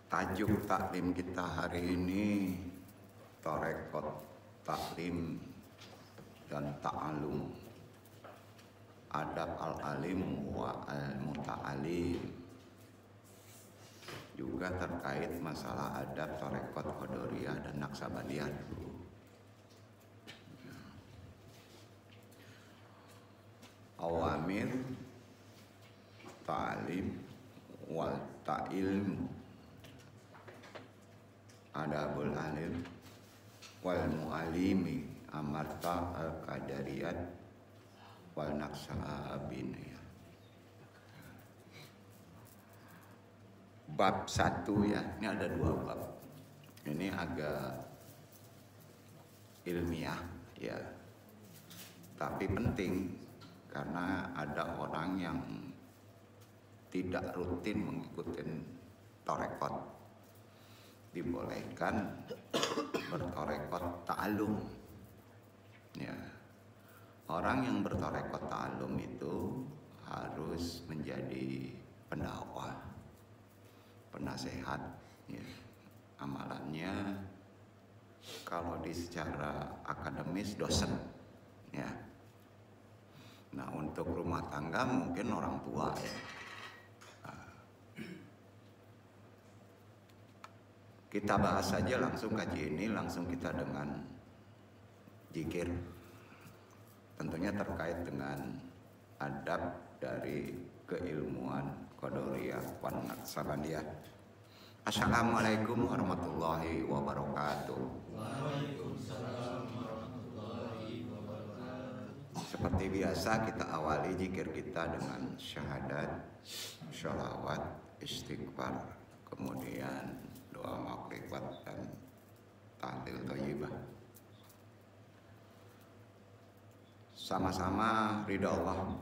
Tajuk taklim kita hari ini Tarekot Taklim dan Ta'alum, Adab al-alim wa al-muta'alim. Juga terkait masalah adab Tarekot Qadariyah dan Naqsabandiyah dulu. Awamir ta'alim wal ta'ilm, adabul alim wal mu'alimi, amarta al-qadariyat wal naqsabandiyah. Bab 1 ya, ini ada 2 bab. Ini agak ilmiah ya, tapi penting karena ada orang yang tidak rutin mengikuti tarekot. Dibolehkan bertarekot ta'alum ya. Orang yang bertarekot ta'alum itu harus menjadi pendakwah, penasehat ya. Amalannya kalau di secara akademis dosen ya. Nah, untuk rumah tangga mungkin orang tua ya. Kita bahas saja langsung kaji ini, langsung kita dengan zikir. Tentunya terkait dengan adab dari keilmuan Qadariyah wan Naqsabandiyah. Assalamualaikum warahmatullahi wabarakatuh. Waalaikumsalam warahmatullahi wabarakatuh. Seperti biasa kita awali zikir kita dengan syahadat, sholawat, istighfar, kemudian doa makrifat dan tahlil thayyibah. Sama-sama ridha Allah.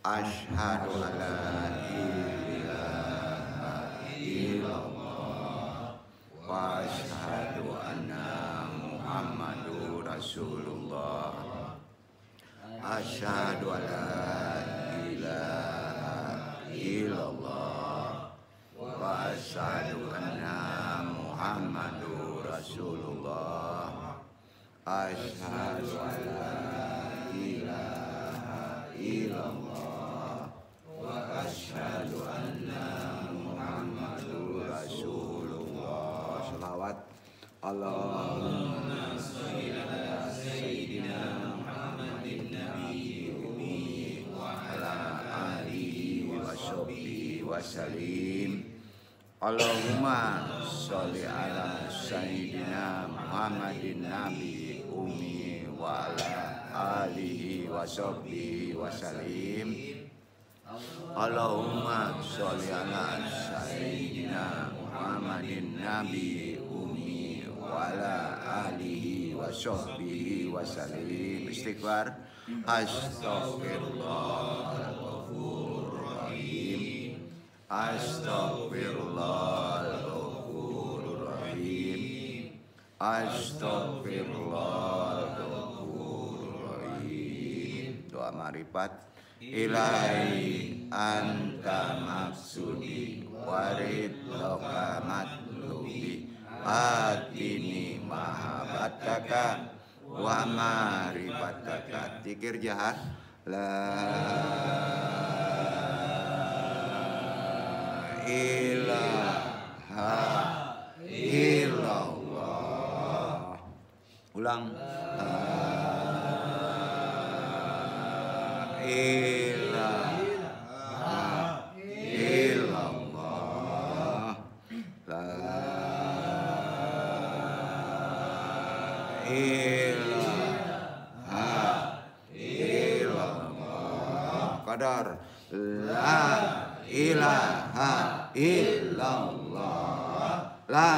Asyhadu an la ilaha illallah wa asyhadu anna Muhammadur Rasulullah. Asyhadu an la ilaha illallah wa asyhadu anna Muhammadur Rasulullah. Asyhadu an la ilaha illallah wa asyhadu anna Muhammadur Rasulullah. Shalawat Allahumma sholli ala sayyidina Muhammadin nabiyil ummi wa ala alihi wa sahbihi wa sallim. Allahumma sholli ala sayyidina Muhammadin nabiyil ummi wa ala alihi wa sahbihi wa sallim. Allahumma sholli ala sayyidina Muhammadin nabiyil ummi wa ala alihi wa sahbihi wa sallim. Istighfar. Astaghfirullahaladzim. Astaghfirullahaladzim. Astaghfirullahaladzim. Doa ma'rifat. Ilahi anta maksudi waridloka matlubi atini mahabataka wa ma'rifataka. Zikir jahat. La ilaha illallah. Ulang. La ilaha illallah. La ilaha illallah. Qadar. La ilaha illallah. La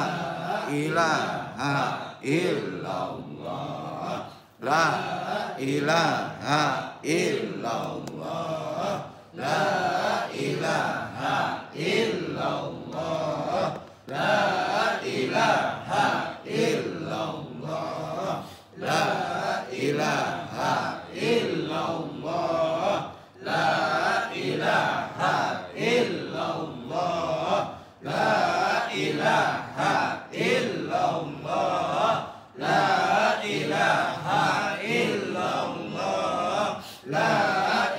ilaha illallah. La ilaha illallah. La ilaha illallah. La ilaha illallah. La ilaha illallah. La ilaha illallah.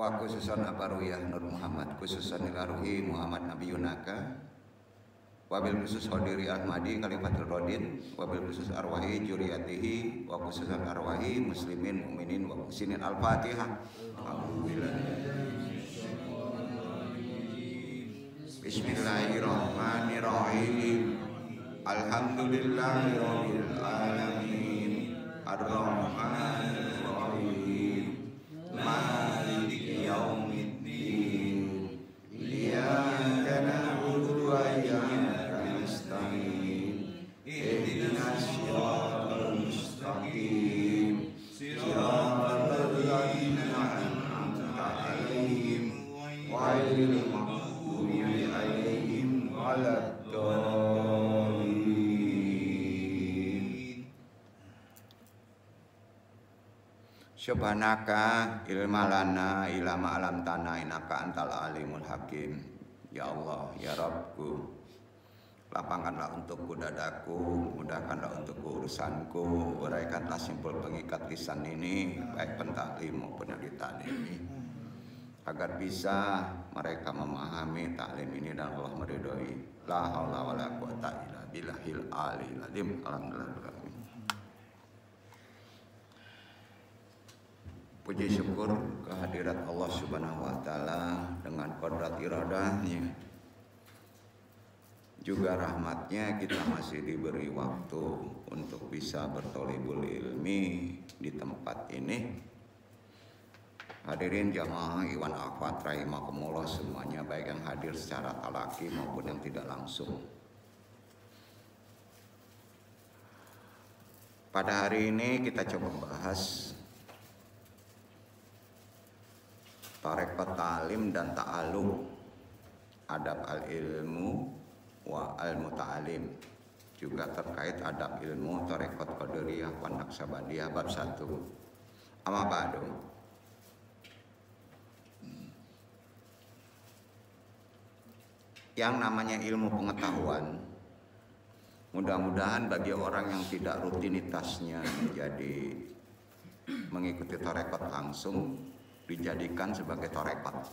wa khususan Abaruyah Nur Muhammad, khususan ilaruhi Muhammad Nabi Yunaka, wabil khusus Hodiri Ahmadi Khalifatul Rodin, wabil khusus arwahi juriyatihi, wa khususan arwahi muslimin mukminin wa muslimin. Al-Fatihah. Bismillahirrahmanirrahim. Alhamdulillahirabbil alamin. Ar-Rahmanir Rahim. Maliki yaumiddin. Iyyaka na'budu wa iyyaka nasta'in. Ihdinas siratal mustaqim. Siratal ladzina an'amta 'alaihim ghairil maghdubi 'alaihim waladdallin. Subhanaka ilma lana ilma alam tanah innaka antal alimul hakim. Ya Allah, ya Rabbku, lapangkanlah untukku dadaku, mudahkanlah untukku urusanku, uraikanlah simpul pengikat lisan ini, baik pentaklim maupun yang ditalimi, agar bisa mereka memahami taklim ini dan Allah meridhoi. La haula wala quwata illa billahil aliyil azim. Alhamdulillah. Puji syukur kehadirat Allah Subhanahu wa taala dengan qadrat iradahnya, juga rahmatnya kita masih diberi waktu untuk bisa bertolibul ilmi di tempat ini. Hadirin jamaah Iwan Akhwat rahimakumullah semuanya, baik yang hadir secara talaki maupun yang tidak langsung. Pada hari ini kita coba bahas tarekat ta'lim dan ta'alum, adab al-ilmu wa al-muta'alim, juga terkait adab ilmu tarekat qadariyah wa naqsabandiyah bab 1. Amma ba'du. Yang namanya ilmu pengetahuan, mudah-mudahan bagi orang yang tidak rutinitasnya menjadi mengikuti tarekat langsung, dijadikan sebagai tarekat.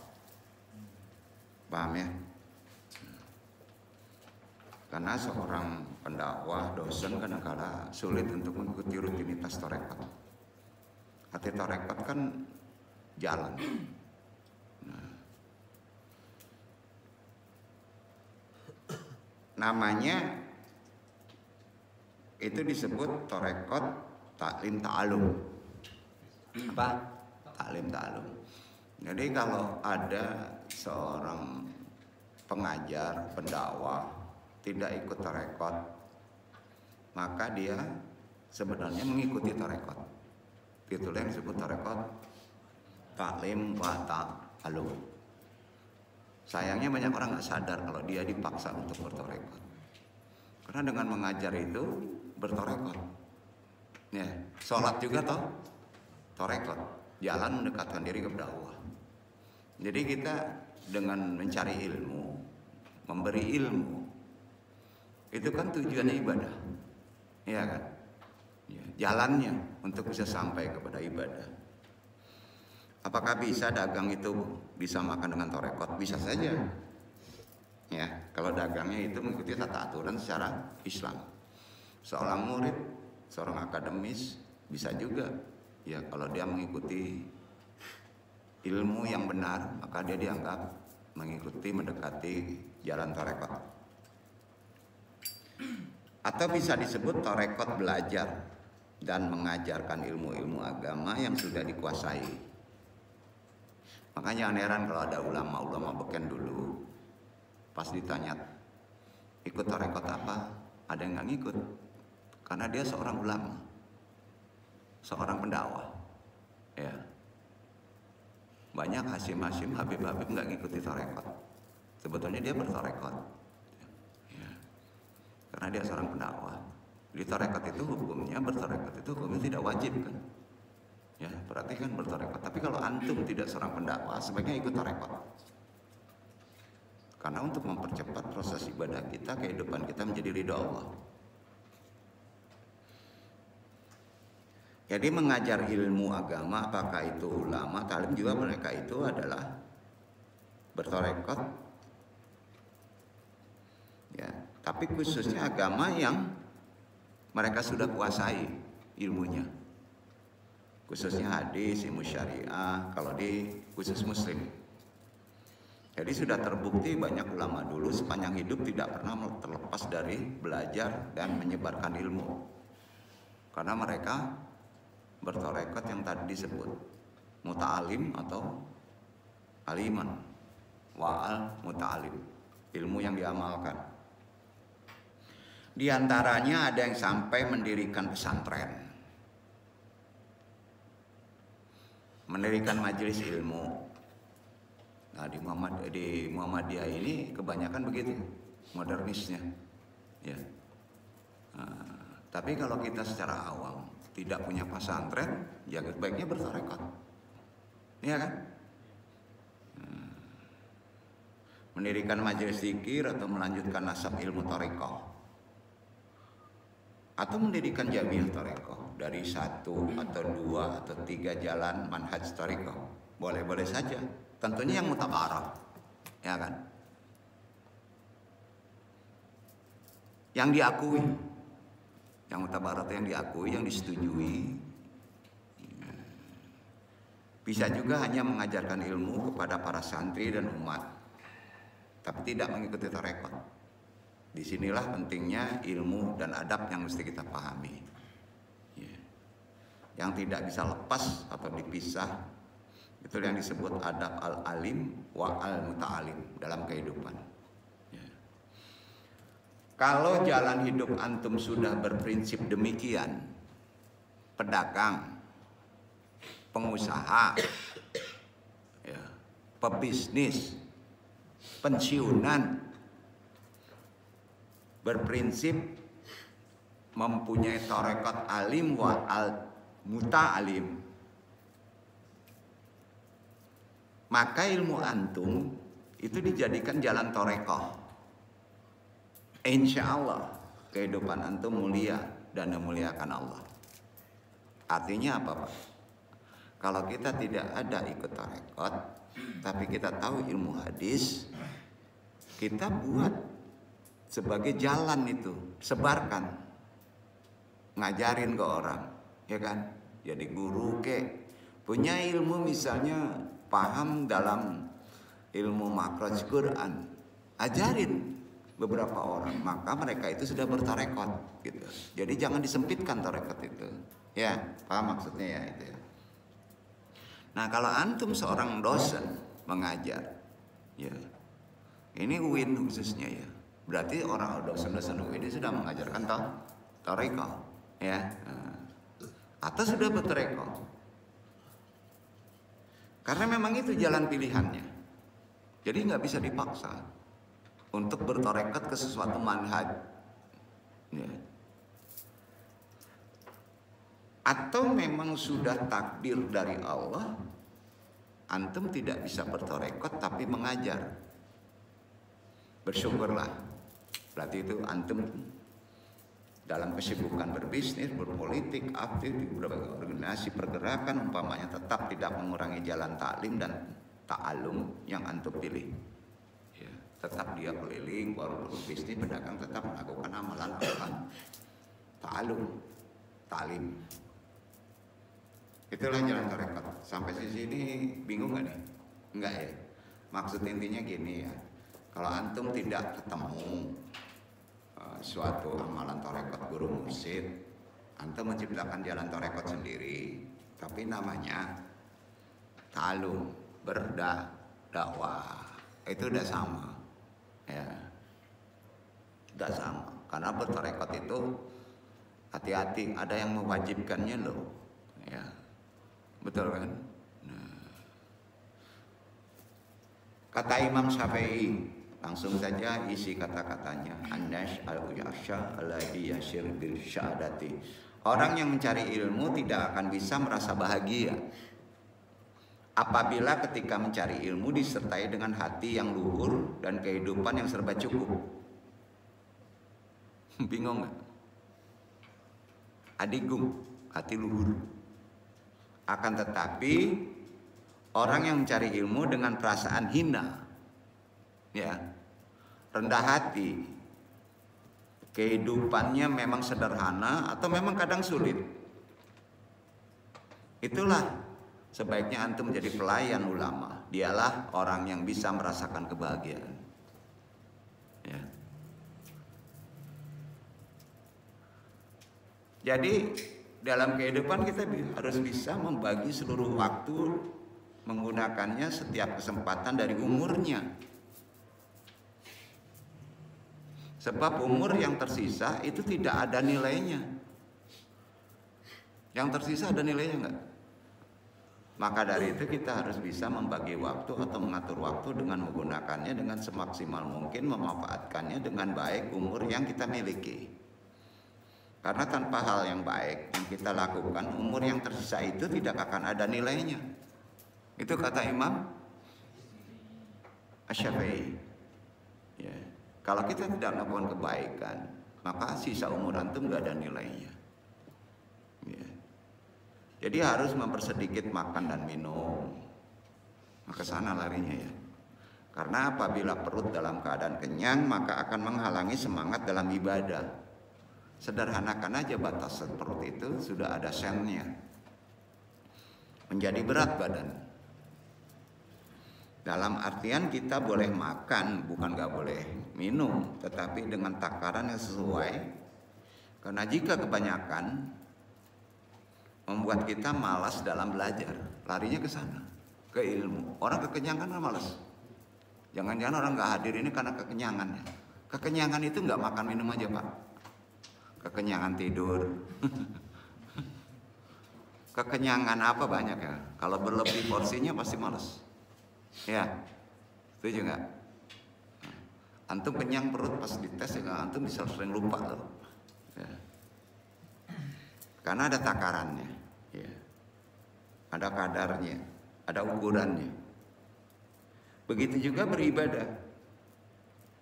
Paham ya? Karena seorang pendakwah, dosen kadang-kala sulit untuk mengikuti rutinitas tarekat. Arti tarekat kan jalan. Nah, namanya itu disebut tarekat taklim ta'alum. Apa? Taklim ta'alum. Jadi kalau ada seorang pengajar, pendakwah tidak ikut tarekat, maka dia sebenarnya mengikuti tarekat. Itulah yang disebut tarekat taklim wa ta'alum. Sayangnya banyak orang nggak sadar kalau dia dipaksa untuk bertarekat. Karena dengan mengajar itu bertarekat. Ya, sholat juga toh tarekat. Jalan mendekatkan diri kepada Allah. Jadi kita dengan mencari ilmu, memberi ilmu, itu kan tujuannya ibadah, ya kan? Ya, jalannya untuk bisa sampai kepada ibadah. Apakah bisa dagang itu bisa makan dengan tarekat? Bisa saja. Ya, kalau dagangnya itu mengikuti tata aturan secara Islam. Seorang murid, seorang akademis bisa juga. Ya, kalau dia mengikuti ilmu yang benar, maka dia dianggap mengikuti, mendekati jalan tarekat. Atau bisa disebut tarekat belajar dan mengajarkan ilmu-ilmu agama yang sudah dikuasai. Makanya heran kalau ada ulama-ulama beken dulu, pas ditanya ikut tarekat apa, ada yang nggak ngikut, karena dia seorang ulama, seorang pendakwah, ya. Banyak Hasim-Hasim, Habib-Habib nggak ngikuti tarekat. Sebetulnya dia bertarekat, ya. Karena dia seorang pendakwah. Di tarekat itu hukumnya, bertarekat itu hukumnya tidak wajib kan? Ya, berarti kan bertarekat. Tapi kalau antum tidak seorang pendakwah, sebaiknya ikut tarekat. Karena untuk mempercepat proses ibadah kita, kehidupan kita menjadi ridha Allah. Jadi mengajar ilmu agama, apakah itu ulama, talim juga mereka itu adalah bertarekat. Ya, tapi khususnya agama yang mereka sudah kuasai ilmunya. Khususnya hadis, ilmu syariah, kalau di khusus muslim. Jadi sudah terbukti banyak ulama dulu sepanjang hidup tidak pernah terlepas dari belajar dan menyebarkan ilmu. Karena mereka bertarekat yang tadi disebut muta'alim atau aliman. Wa'al muta'alim, ilmu yang diamalkan. Di antaranya ada yang sampai mendirikan pesantren, mendirikan majelis ilmu. Nah, di Muhammadiyah ini kebanyakan begitu, modernisnya. Ya. Nah, tapi kalau kita secara awam tidak punya pesantren, ya baiknya bertarekat, ya kan? Mendirikan majelis zikir atau melanjutkan nasab ilmu tarekat, atau mendirikan jamiah tarekat dari 1 atau 2 atau 3 jalan manhaj tarekat, boleh-boleh saja. Tentunya yang mutabarah, ya kan? Yang diakui, yang mutabarah itu yang diakui, yang disetujui. Bisa juga hanya mengajarkan ilmu kepada para santri dan umat, tapi tidak mengikuti tarekat. Disinilah pentingnya ilmu dan adab yang mesti kita pahami, yang tidak bisa lepas atau dipisah. Itu yang disebut adab al-alim wa al-muta'alim dalam kehidupan. Kalau jalan hidup antum sudah berprinsip demikian, pedagang, pengusaha, pebisnis, pensiunan, berprinsip mempunyai tarekat alim wa al-muta'alim, maka ilmu antum itu dijadikan jalan tarekat. Insya Allah kehidupan antum mulia dan memuliakan Allah. Artinya apa, Pak? Kalau kita tidak ada ikut tarekat, tapi kita tahu ilmu hadis, kita buat sebagai jalan itu, sebarkan, ngajarin ke orang, ya kan? Jadi guru punya ilmu, misalnya paham dalam ilmu makhraj Quran, ajarin beberapa orang, maka mereka itu sudah bertarekat gitu. Jadi jangan disempitkan tarekat itu, ya, paham maksudnya ya itu ya. Nah, kalau antum seorang dosen mengajar, ya, ini UIN khususnya ya, berarti orang dosen-dosen UIN ini sudah mengajarkan tarekat, ya, atau sudah bertarekat. Karena memang itu jalan pilihannya. Jadi nggak bisa dipaksa untuk bertarekat ke sesuatu manhaj, ya. Atau memang sudah takdir dari Allah, antum tidak bisa bertarekat tapi mengajar, bersyukurlah. Berarti itu antum dalam kesibukan berbisnis, berpolitik, aktif di beberapa organisasi pergerakan, umpamanya tetap tidak mengurangi jalan taklim dan ta'alum yang antum pilih. Ya, tetap dia keliling, warung bisnis, pedagang, tetap melakukan amalan ta'alum, ta'lim. Itulah jalan tarekat. Sampai di sini bingung nggak nih? Enggak ya. Maksud intinya gini ya. Kalau antum tidak ketemu suatu amalan tarekat guru mursyid, antum menciptakan jalan tarekat sendiri, tapi namanya ta'alum, berdakwah. Itu udah sama, ya. Udah sama. Karena bertarekat itu hati-hati, ada yang mewajibkannya loh, ya. Betul kan? Nah. Kata Imam Syafi'i, langsung saja isi kata-katanya, An-nash al-yasha alladhi yashir bil syahadati. Orang yang mencari ilmu tidak akan bisa merasa bahagia apabila ketika mencari ilmu disertai dengan hati yang luhur dan kehidupan yang serba cukup. Bingung nggak? Adigung, hati luhur. Akan tetapi orang yang mencari ilmu dengan perasaan hina, ya, rendah hati, kehidupannya memang sederhana atau memang kadang sulit, itulah sebaiknya antum menjadi pelayan ulama. Dialah orang yang bisa merasakan kebahagiaan. Ya. Jadi dalam kehidupan kita harus bisa membagi seluruh waktu, menggunakannya setiap kesempatan dari umurnya. Sebab umur yang tersisa itu tidak ada nilainya. Yang tersisa ada nilainya enggak? Maka dari itu kita harus bisa membagi waktu atau mengatur waktu dengan menggunakannya dengan semaksimal mungkin, memanfaatkannya dengan baik umur yang kita miliki. Karena tanpa hal yang baik yang kita lakukan, umur yang tersisa itu tidak akan ada nilainya. Itu kata Imam Asy-Syafi'i. Ya. Kalau kita tidak melakukan kebaikan, maka sisa umur antum nggak ada nilainya. Ya. Jadi harus mempersedikit makan dan minum. Maka sana larinya ya. Karena apabila perut dalam keadaan kenyang, maka akan menghalangi semangat dalam ibadah. Sederhanakan aja batasan perut itu sudah ada sennya. Menjadi berat badan. Dalam artian kita boleh makan, bukan gak boleh minum, tetapi dengan takaran yang sesuai. Karena jika kebanyakan membuat kita malas dalam belajar, larinya ke sana, ke ilmu. Orang kekenyangan kan malas. Jangan-jangan orang nggak hadir ini karena kekenyangannya. Kekenyangan itu nggak makan minum aja pak. Kekenyangan tidur. Kekenyangan apa banyak ya. Kalau berlebih porsinya pasti malas. Ya, setuju nggak? Antum kenyang perut pas dites ya, antum bisa sering lupa loh. Ya. Karena ada takarannya, ya. Ada kadarnya, ada ukurannya. Begitu juga beribadah.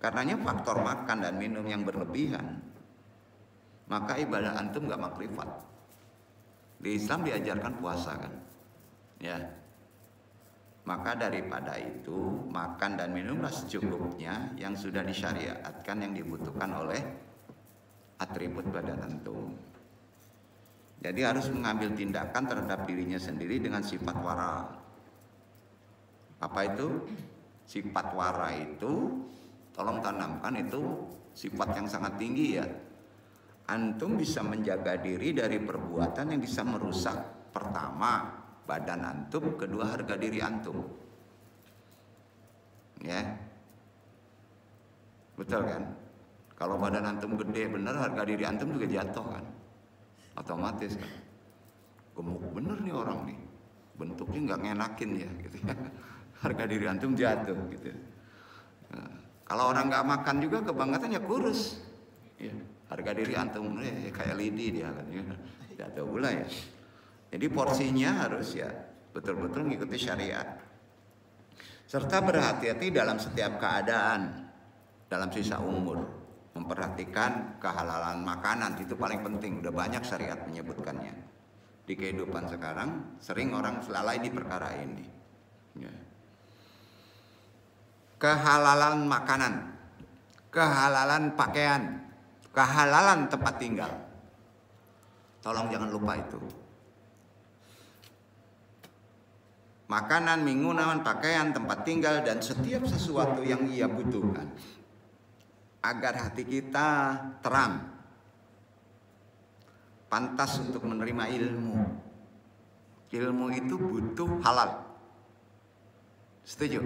Karenanya faktor makan dan minum yang berlebihan, maka ibadah antum gak makrifat. Di Islam diajarkan puasa kan, ya. Maka daripada itu makan dan minumlah secukupnya yang sudah disyariatkan yang dibutuhkan oleh atribut badan antum. Jadi harus mengambil tindakan terhadap dirinya sendiri dengan sifat wara. Apa itu? Sifat wara itu, tolong tanamkan, itu sifat yang sangat tinggi ya. Antum bisa menjaga diri dari perbuatan yang bisa merusak, pertama badan antum, kedua harga diri antum. Ya, betul kan? Kalau badan antum gede bener, harga diri antum juga jatuh kan? Otomatis kan, gemuk bener nih orang nih, bentuknya nggak ngenakin ya gitu ya. Harga diri antum jatuh gitu. Nah, kalau orang nggak makan juga kebanggatannya kurus ya. Harga diri antum kayak lidi dia kan ya. Jatuh pula ya. Jadi porsinya harus ya betul-betul mengikuti syariat, serta berhati-hati dalam setiap keadaan dalam sisa umur. Memperhatikan kehalalan makanan itu paling penting. Udah banyak syariat menyebutkannya. Di kehidupan sekarang sering orang lalai di perkara ini ya. Kehalalan makanan, kehalalan pakaian, kehalalan tempat tinggal. Tolong jangan lupa itu. Makanan, minuman, pakaian, tempat tinggal, dan setiap sesuatu yang ia butuhkan, agar hati kita terang, pantas untuk menerima ilmu. Ilmu itu butuh halal. Setuju?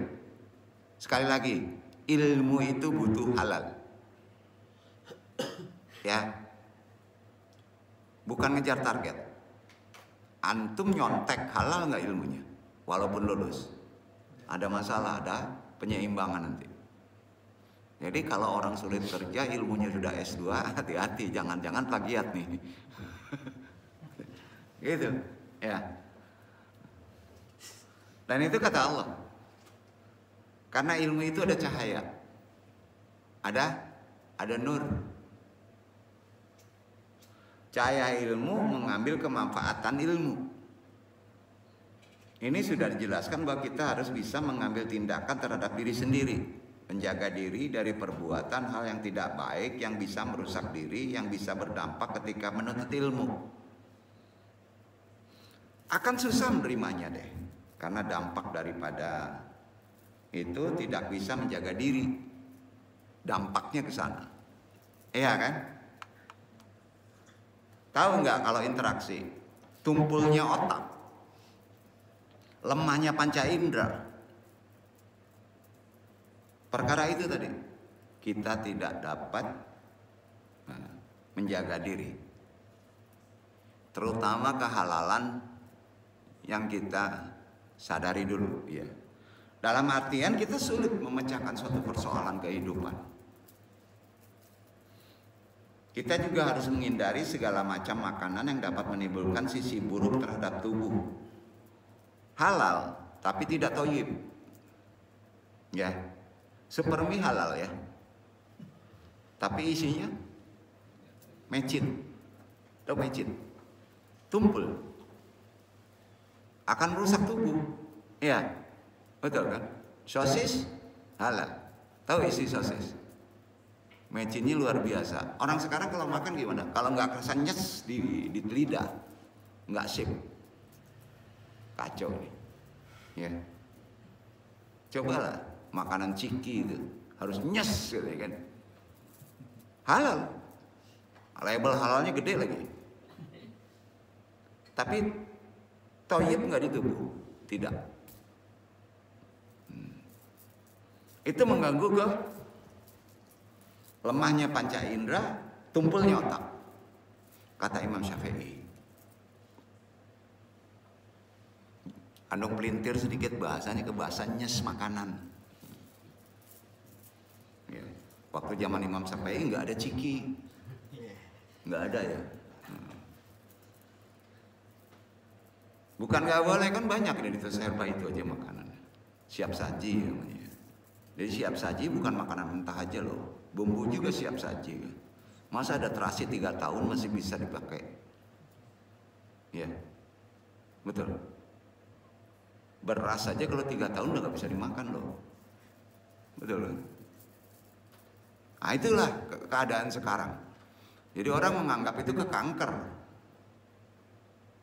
Sekali lagi, ilmu itu butuh halal. Ya, bukan ngejar target. Antum nyontek halal nggak ilmunya? Walaupun lulus, ada masalah, ada penyeimbangan nanti. Jadi kalau orang sulit kerja, ilmunya sudah S2, hati-hati, jangan-jangan plagiat nih. Gitu, ya. Dan itu kata Allah. Karena ilmu itu ada cahaya. Ada nur. Cahaya ilmu mengambil kemanfaatan ilmu. Ini sudah dijelaskan bahwa kita harus bisa mengambil tindakan terhadap diri sendiri, menjaga diri dari perbuatan hal yang tidak baik, yang bisa merusak diri, yang bisa berdampak ketika menuntut ilmu. Akan susah menerimanya deh, karena dampak daripada itu tidak bisa menjaga diri. Dampaknya ke sana. Iya kan? Tahu nggak kalau interaksi? Tumpulnya otak, lemahnya panca indera. Perkara itu tadi, kita tidak dapat menjaga diri. Terutama kehalalan yang kita sadari dulu, ya. Dalam artian kita sulit memecahkan suatu persoalan kehidupan. Kita juga harus menghindari segala macam makanan yang dapat menimbulkan sisi buruk terhadap tubuh. Halal, tapi tidak thayyib. Ya, supermi halal ya. Tapi isinya mecin. Tahu mecin? Tumpul. Akan rusak tubuh. Ya, betul kan? Sosis halal. Tahu isi sosis? Mecinnya luar biasa. Orang sekarang kalau makan gimana? Kalau nggak kerasa nyes di lidah, nggak sip. Kacau nih. Ya. Cobalah makanan ciki itu harus nyes gitu kan. Halal. Label halalnya gede lagi. Tapi thayyib nggak di tubuh? Tidak. Itu mengganggu ke lemahnya panca indera, tumpulnya otak. Kata Imam Syafi'i. Andong pelintir sedikit bahasanya ke bahasa nyes makanan. Ya. Waktu zaman Imam Syafi'i nggak ada ciki, nggak ada ya. Bukan nggak boleh, kan banyak di Serba itu aja makanan. Siap saji namanya. Jadi siap saji bukan makanan mentah aja loh. Bumbu juga siap saji. Masa ada terasi 3 tahun masih bisa dipakai? Ya, betul. Beras aja kalau 3 tahun udah gak bisa dimakan loh. Betul. Nah itulah keadaan sekarang. Jadi orang menganggap itu ke kanker.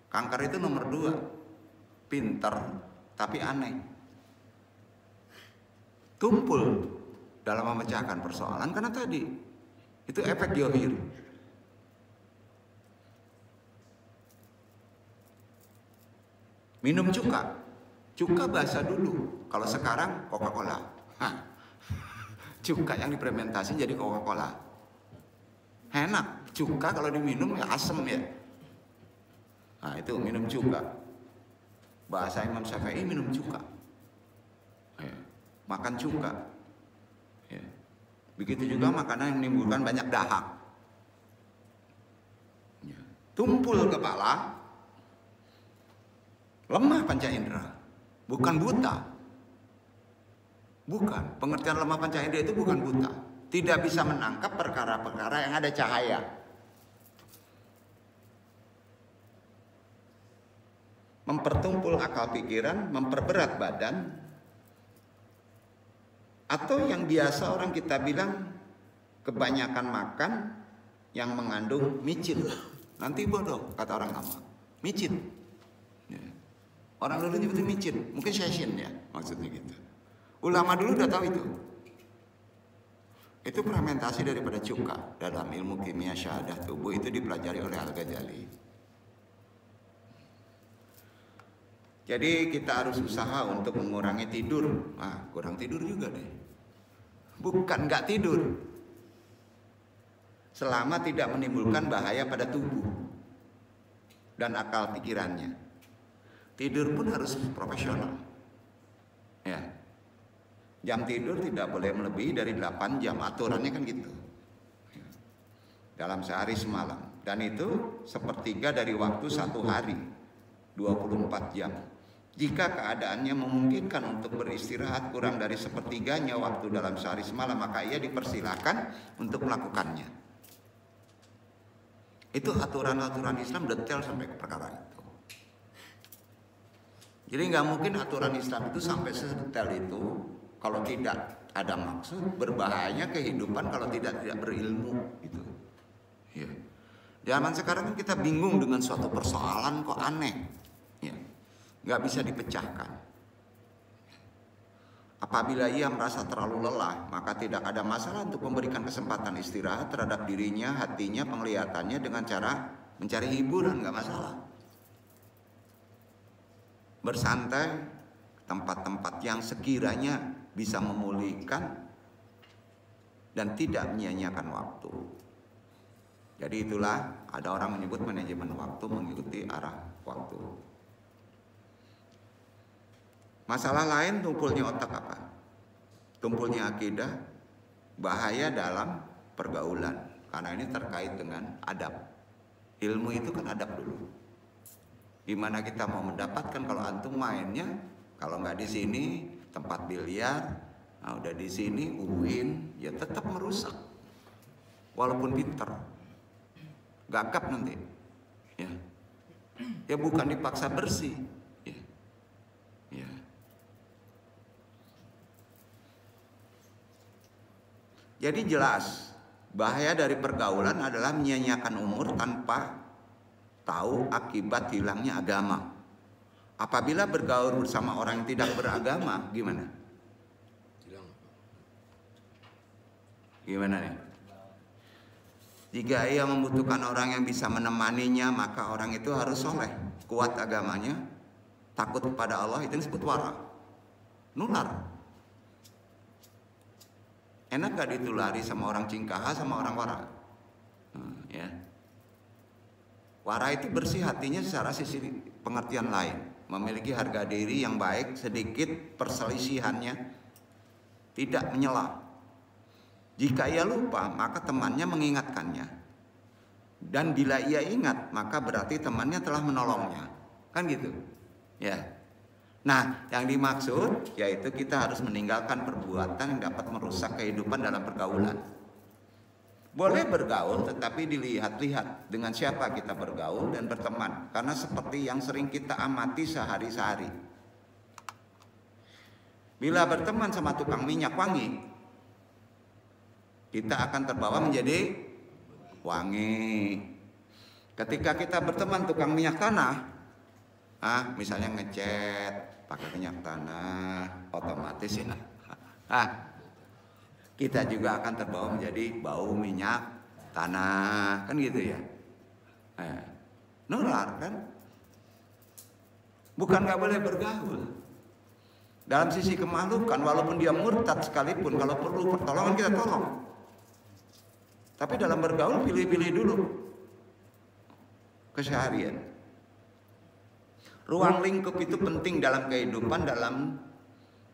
Kanker itu nomor 2. Pinter tapi aneh. Tumpul dalam memecahkan persoalan karena tadi itu efek diohir. Minum cuka bahasa dulu. Kalau sekarang Coca-Cola. Cuka yang diperimentasi jadi Coca-Cola. Enak. Cuka kalau diminum ya asem ya. Nah itu minum cuka. Bahasa Imam Syafi'i minum cuka. Makan cuka. Ya. Begitu juga makanan yang menimbulkan banyak dahak. Ya. Tumpul kepala, lemah panca indera, bukan buta. Bukan, pengertian lemah panca indera itu bukan buta. Tidak bisa menangkap perkara-perkara yang ada cahaya. Mempertumpul akal pikiran, memperberat badan, atau yang biasa orang kita bilang kebanyakan makan yang mengandung micin. Nanti bodoh kata orang lama. Micin. Ya. Orang dulu nyebutnya micin, mungkin sesin ya maksudnya gitu. Ulama dulu udah tahu itu. Itu fermentasi daripada cuka. Dalam ilmu kimia syahadah tubuh itu dipelajari oleh Al-Ghazali. Jadi kita harus usaha untuk mengurangi tidur. Kurang tidur juga deh. Bukan nggak tidur. Selama tidak menimbulkan bahaya pada tubuh dan akal pikirannya. Tidur pun harus profesional. Ya. Jam tidur tidak boleh melebihi dari 8 jam. Aturannya kan gitu. Dalam sehari semalam. Dan itu 1/3 dari waktu 1 hari. 24 jam. Jika keadaannya memungkinkan untuk beristirahat kurang dari 1/3-nya waktu dalam sehari semalam, maka ia dipersilakan untuk melakukannya. Itu aturan-aturan Islam detail sampai ke perkara itu. Jadi nggak mungkin aturan Islam itu sampai sedetail itu kalau tidak ada maksud. Berbahayanya kehidupan kalau tidak berilmu itu. Ya. Zaman sekarang kita bingung dengan suatu persoalan kok aneh, ya. Nggak bisa dipecahkan. Apabila ia merasa terlalu lelah, maka tidak ada masalah untuk memberikan kesempatan istirahat terhadap dirinya, hatinya, penglihatannya dengan cara mencari hiburan, nggak masalah. Bersantai, tempat-tempat yang sekiranya bisa memulihkan dan tidak menyia-nyiakan waktu. Jadi itulah ada orang menyebut manajemen waktu, mengikuti arah waktu. Masalah lain tumpulnya otak apa? Tumpulnya akidah, bahaya dalam pergaulan. Karena ini terkait dengan adab. Ilmu itu kan adab dulu. Gimana kita mau mendapatkan kalau antum mainnya, kalau nggak di sini tempat biliar, nah udah di sini UIN, ya tetap merusak. Walaupun pinter, gagap nanti, ya, ya bukan dipaksa bersih, ya, ya. Jadi jelas bahaya dari pergaulan adalah menyia-nyiakan umur tanpa tahu akibat hilangnya agama. Apabila bergaul bersama orang yang tidak beragama, gimana? Gimana nih? Jika ia membutuhkan orang yang bisa menemaninya, maka orang itu harus soleh, kuat agamanya, takut kepada Allah, itu disebut wara. Nular. Enak gak ditulari sama orang cingkaha sama orang wara? Ya. Wara itu bersih hatinya secara sisi pengertian lain, memiliki harga diri yang baik, sedikit perselisihannya, tidak menyela. Jika ia lupa, maka temannya mengingatkannya. Dan bila ia ingat, maka berarti temannya telah menolongnya. Kan gitu? Ya. Nah, yang dimaksud yaitu kita harus meninggalkan perbuatan yang dapat merusak kehidupan dalam pergaulan. Boleh bergaul, tetapi dilihat-lihat dengan siapa kita bergaul dan berteman. Karena seperti yang sering kita amati sehari-hari. Bila berteman sama tukang minyak wangi, kita akan terbawa menjadi wangi. Ketika kita berteman tukang minyak tanah, misalnya ngecat pakai minyak tanah, otomatis ya. Kita juga akan terbawa menjadi bau minyak tanah, kan gitu ya. Nular kan? Bukan nggak boleh bergaul. Dalam sisi kemalukan, walaupun dia murtad sekalipun, kalau perlu pertolongan kita tolong. Tapi dalam bergaul pilih-pilih dulu keseharian. Ruang lingkup itu penting dalam kehidupan, dalam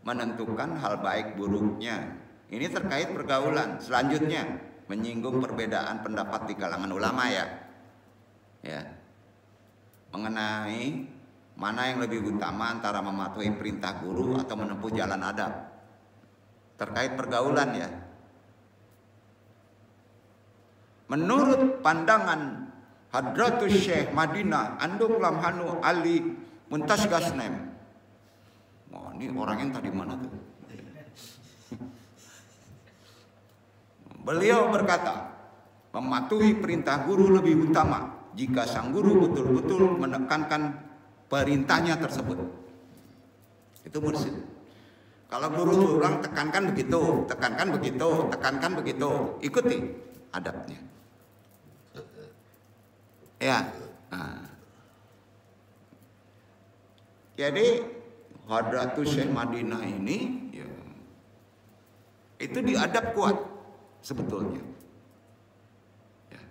menentukan hal baik buruknya. Ini terkait pergaulan. Selanjutnya menyinggung perbedaan pendapat di kalangan ulama ya. Mengenai mana yang lebih utama antara mematuhi perintah guru atau menempuh jalan adab. Terkait pergaulan ya. Menurut pandangan Hadratus Syekh Madinah Andung Lamhanu Ali Muntasgasnem. Ini orang yang tadi mana tuh? Beliau berkata, mematuhi perintah guru lebih utama jika sang guru betul-betul menekankan perintahnya tersebut. Itu mursyid. Kalau guru ulang tekankan begitu, tekankan begitu, tekankan begitu, ikuti adabnya. Ya. Jadi Hadratus Syekh Madinah ini ya, itu diadab kuat sebetulnya. Ya.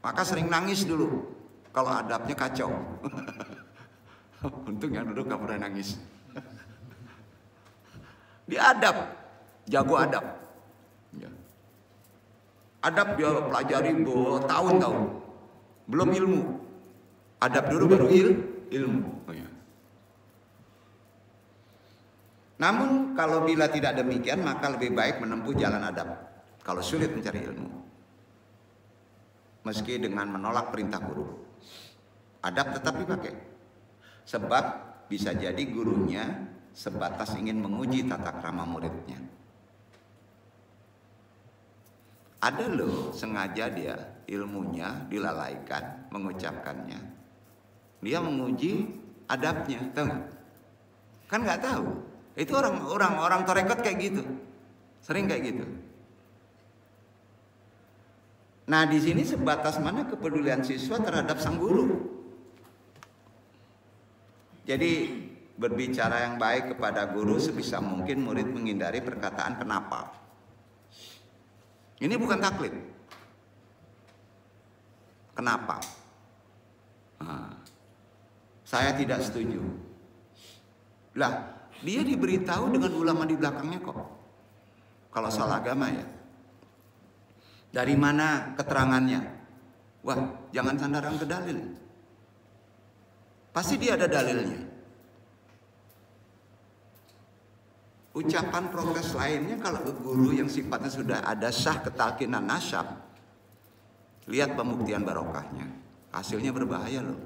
Maka sering nangis dulu kalau adabnya kacau. Untung yang duduk gak pernah nangis. Diadab, jago adab. Ya. Adab dia pelajari tahun-tahun, belum ilmu. Adab dulu baru ilmu. Ya. Namun kalau bila tidak demikian, maka lebih baik menempuh jalan adab. Kalau sulit mencari ilmu, meski dengan menolak perintah guru, adab tetap dipakai. Sebab bisa jadi gurunya sebatas ingin menguji tata krama muridnya. Ada loh sengaja dia ilmunya dilalaikan mengucapkannya. Dia menguji adabnya, tahu nggak? Kan nggak tahu. Itu orang tarekat kayak gitu, sering kayak gitu. Nah di sini sebatas mana kepedulian siswa terhadap sang guru. Jadi berbicara yang baik kepada guru sebisa mungkin murid menghindari perkataan kenapa. Ini bukan taklid. Kenapa? Nah, saya tidak setuju. Lah, dia diberitahu dengan ulama di belakangnya kok. Kalau salah agama ya. Dari mana keterangannya? Wah, jangan sandaran ke dalil. Pasti dia ada dalilnya. Ucapan protes lainnya kalau ke guru yang sifatnya sudah ada sah ketalkinan nasab, lihat pembuktian barokahnya, hasilnya berbahaya loh.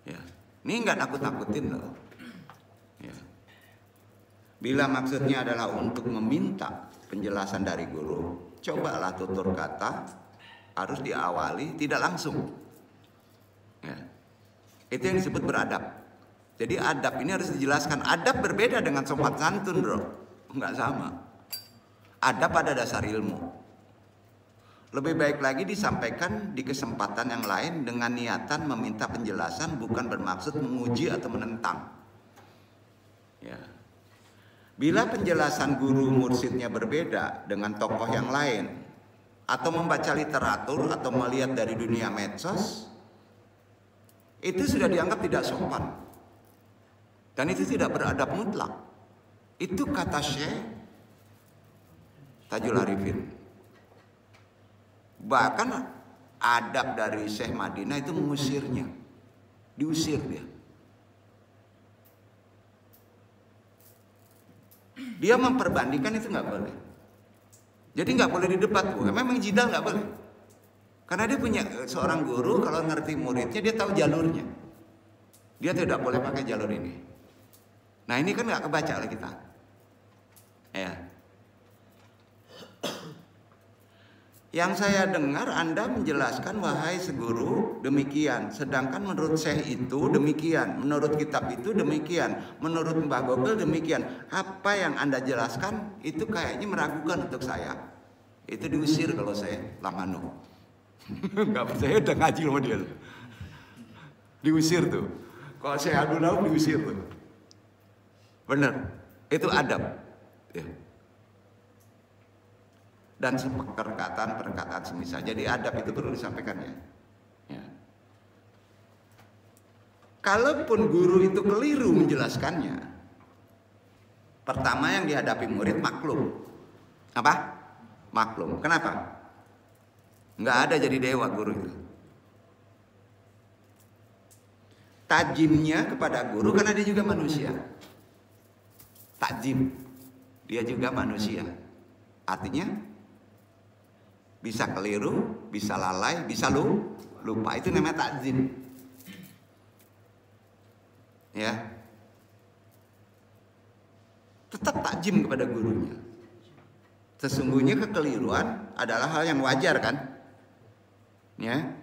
Ya, ini nggak nakut-nakutin loh. Ya. Bila maksudnya adalah untuk meminta penjelasan dari guru, cobalah tutur kata harus diawali tidak langsung. Ya. Itu yang disebut beradab. Jadi adab ini harus dijelaskan. Adab berbeda dengan sopan santun, bro. Enggak sama. Adab pada dasar ilmu. Lebih baik lagi disampaikan di kesempatan yang lain dengan niatan meminta penjelasan, bukan bermaksud menguji atau menentang. Ya. Bila penjelasan guru mursyidnya berbeda dengan tokoh yang lain, atau membaca literatur atau melihat dari dunia medsos, itu sudah dianggap tidak sopan. Dan itu tidak beradab mutlak. Itu kata Syekh Tajul Arifin. Bahkan adab dari Syekh Madinah itu mengusirnya. Diusir dia. Dia memperbandingkan itu nggak boleh. Jadi nggak boleh didebat. Memang jidal nggak boleh. Karena dia punya seorang guru, kalau ngerti muridnya dia tahu jalurnya. Dia tidak boleh pakai jalur ini. Nah ini kan nggak kebaca oleh kita, ya. Yang saya dengar Anda menjelaskan wahai seguru demikian, sedangkan menurut Syekh itu demikian, menurut kitab itu demikian, menurut Mbah Gogel demikian. Apa yang Anda jelaskan itu kayaknya meragukan untuk saya. Itu diusir kalau saya Lamano. Nggak percaya udah ngaji sama dia. Diusir tuh. Kalau saya Abdul Lauf diusir tuh. Benar, itu adab. Ya. Dan perkataan semisal. Jadi adab itu perlu disampaikan ya. Ya. Kalaupun guru itu keliru menjelaskannya, pertama yang dihadapi murid maklum. Apa? Maklum. Kenapa? Nggak ada jadi dewa guru itu. Tajimnya kepada guru karena dia juga manusia. Takjim, dia juga manusia. Artinya bisa keliru, bisa lalai, bisa lupa. Itu namanya takjim. Ya, tetap takjim kepada gurunya. Sesungguhnya kekeliruan adalah hal yang wajar kan? Ya,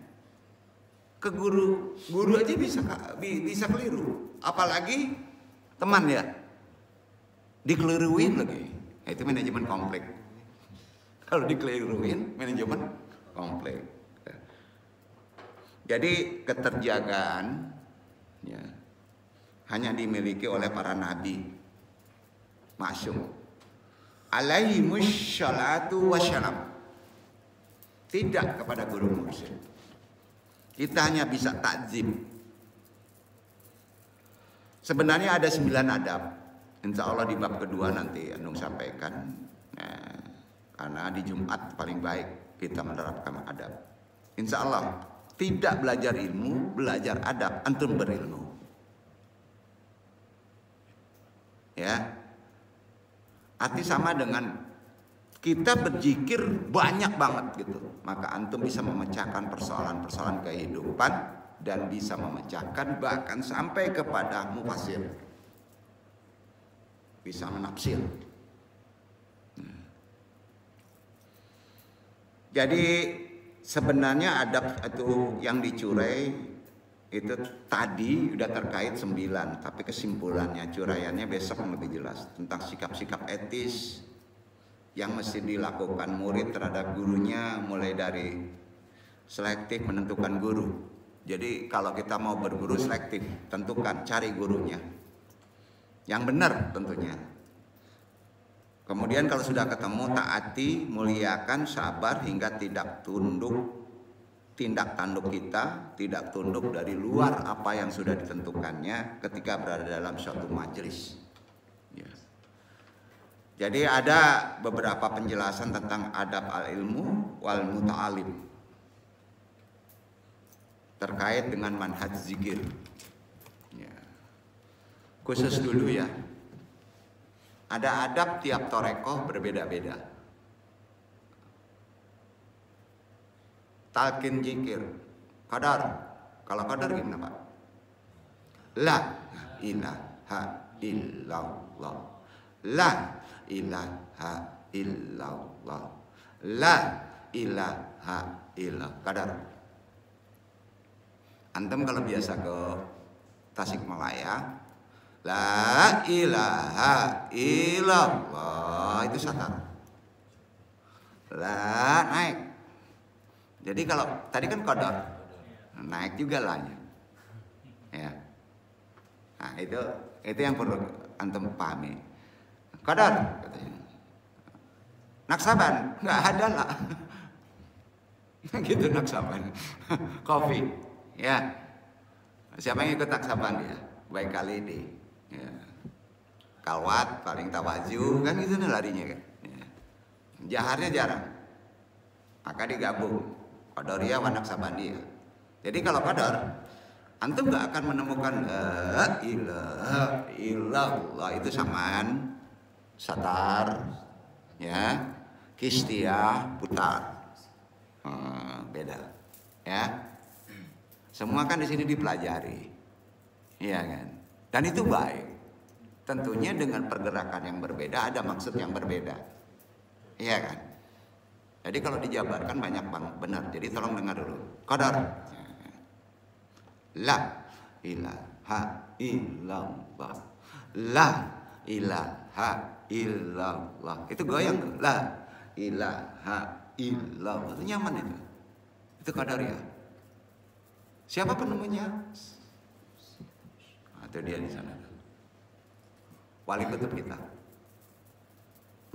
ke guru aja bisa keliru, apalagi teman ya. Dikeliruin lagi, nah, itu manajemen konflik. Kalau dikeliruin, manajemen konflik. Jadi keterjagaan ya, hanya dimiliki oleh para nabi maksum. Alaihimus sholatu wassalam. Tidak kepada guru mursyid. Kita hanya bisa takzim. Sebenarnya ada 9 adab. Insya Allah di bab kedua nanti Anung sampaikan. Nah, karena di Jumat paling baik kita menerapkan adab. Insya Allah tidak belajar ilmu, belajar adab, antum berilmu. Ya, arti sama dengan kita berzikir banyak banget gitu. Maka antum bisa memecahkan persoalan-persoalan kehidupan dan bisa memecahkan, bahkan sampai kepada mufasir, bisa menafsir. Jadi sebenarnya adab itu yang dicurai itu tadi udah terkait 9, tapi kesimpulannya, curaiannya besok lebih jelas tentang sikap-sikap etis yang mesti dilakukan murid terhadap gurunya, mulai dari selektif menentukan guru. Jadi kalau kita mau berguru selektif, tentukan, cari gurunya yang benar tentunya. Kemudian kalau sudah ketemu, taati, muliakan, sabar hingga tidak tunduk, tindak tanduk kita tidak tunduk dari luar apa yang sudah ditentukannya ketika berada dalam suatu majelis. Ya. Jadi ada beberapa penjelasan tentang adab al-ilmu wal muta'alim terkait dengan manhaj zikir. Ya. Khusus dulu ya. Ada adab tiap torekoh berbeda-beda. Talqin zikir, qadar. Kalau qadar gimana Pak? La ilaha illallah. La ilaha illallah. La ilaha illallah. Qadar. Antum kalau biasa ke Tasikmalaya, la ilaha illallah itu satar. La naik. Jadi kalau tadi kan qadar, naik juga lahnya. Ya. Nah, itu yang perlu antum pahami. Qadar katanya. Naksaban nggak ada lah. Gitu naksaban. Kopi. Ya. Siapa yang ikut naksaban ya? Baik kali ini. Ya. Kalwat paling tawaju kan gitu nih larinya kan. Ya. Jaharnya jarang. Maka digabung Qadariyah wa Naksabandiyah. Jadi kalau qadar, antum gak akan menemukan la ilaha illallah itu samaan, satar, ya, kistiyah, putar. Beda, ya. Semua kan di sini dipelajari, iya kan. Dan itu baik. Tentunya dengan pergerakan yang berbeda ada maksud yang berbeda, iya kan. Jadi kalau dijabarkan banyak banget benar. Jadi tolong dengar dulu. Qadar. La ilaha illallah. La ilaha illallah. Itu goyang tuh. La ilaha illallah. Itu nyaman itu. Itu qadar ya. Siapa penemunya? Atau dia di sana. Wali kutub kita.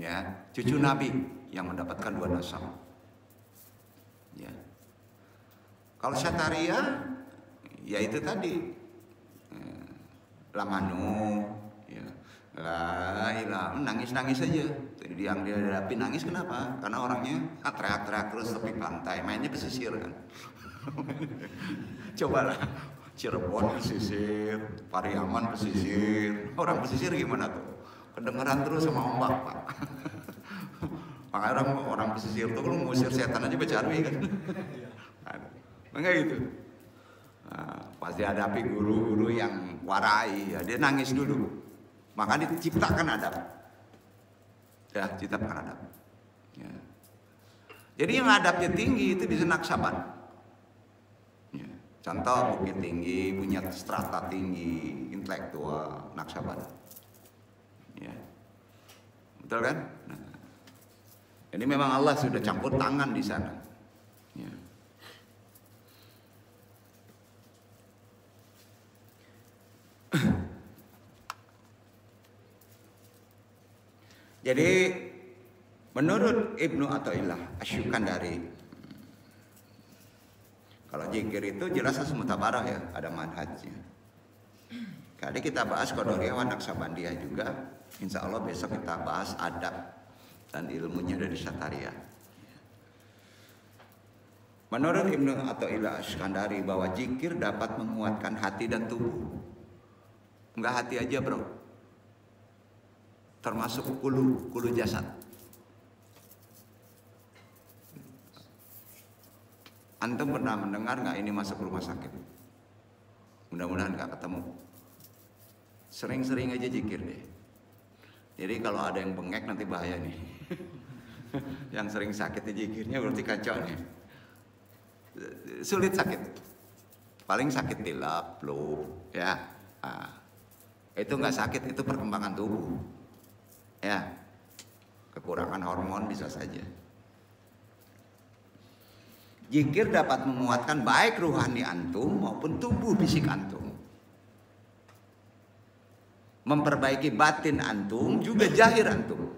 Ya, cucu Nabi yang mendapatkan 2 nasab. Ya. Kalau Syataria, ya itu tadi Lamanu, ya. La ilaha, nangis-nangis aja. Dia dihadapi nangis kenapa? Karena orangnya teriak-teriak terus tepi pantai, mainnya pesisir kan. Cobalah Cirebon pesisir, Pariaman pesisir. Orang pesisir gimana tuh? Kedengeran terus sama ombak, Pak. Makanya orang pesisir tuh kalau ngusir setan aja bercarwi kan. Enggak gitu. Nah, pasti hadapi guru-guru yang warai, ya, dia nangis dulu. Maka diciptakan adab. Ya, ciptakan adab. Ya. Jadi yang adabnya tinggi itu bisa naksaban. Ya. Contoh Bukit Tinggi punya strata tinggi, intelektual, naksaban. Ya. Betul kan? Nah. Jadi memang Allah sudah campur tangan di sana. Ya. Jadi menurut Ibnu Athaillah Asy-Syukandari, kalau zikir itu jelas mutabarah ya, ada manhajnya. Kali kita bahas Qadariyah wa Naksabandiyah juga. Insya Allah besok kita bahas adab dan ilmunya dari Syataria. Menurut Ibnu Athaillah Asy-Syukandari bahwa zikir dapat menguatkan hati dan tubuh. Enggak hati aja bro, termasuk kulu jasad. Antum pernah mendengar nggak ini masuk rumah sakit? Mudah-mudahan gak ketemu. Sering-sering aja zikir deh. Jadi kalau ada yang bengek nanti bahaya nih. Yang sering sakit di zikirnya berarti kacau nih. Sulit sakit. Paling sakit tilap, flu, ya. Itu nggak sakit, itu perkembangan tubuh. Ya. Kekurangan hormon bisa saja. Zikir dapat menguatkan baik ruhani antum maupun tubuh fisik antum. Memperbaiki batin antum juga zahir antum.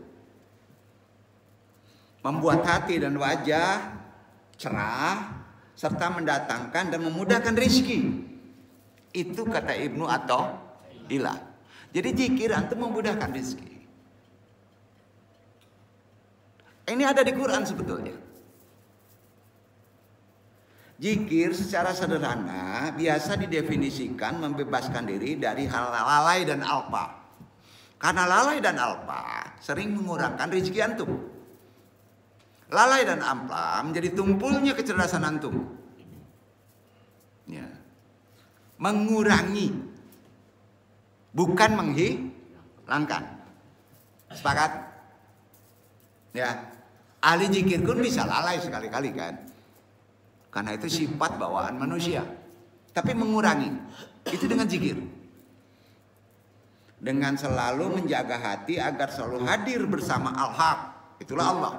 Membuat hati dan wajah cerah serta mendatangkan dan memudahkan rezeki. Itu kata Ibnu Athaillah. Jadi zikir antum memudahkan rezeki. Ini ada di Quran sebetulnya. Zikir secara sederhana biasa didefinisikan membebaskan diri dari hal lalai dan alpa. Karena lalai dan alpa sering mengurangkan rezeki antum. Lalai dan alpa menjadi tumpulnya kecerdasan antum. Ya. Mengurangi, bukan menghilangkan. Sepakat? Ya. Ahli zikir pun bisa lalai sekali-kali kan. Karena itu sifat bawaan manusia. Tapi mengurangi. Itu dengan zikir. Dengan selalu menjaga hati agar selalu hadir bersama Al-Haq. Itulah Allah.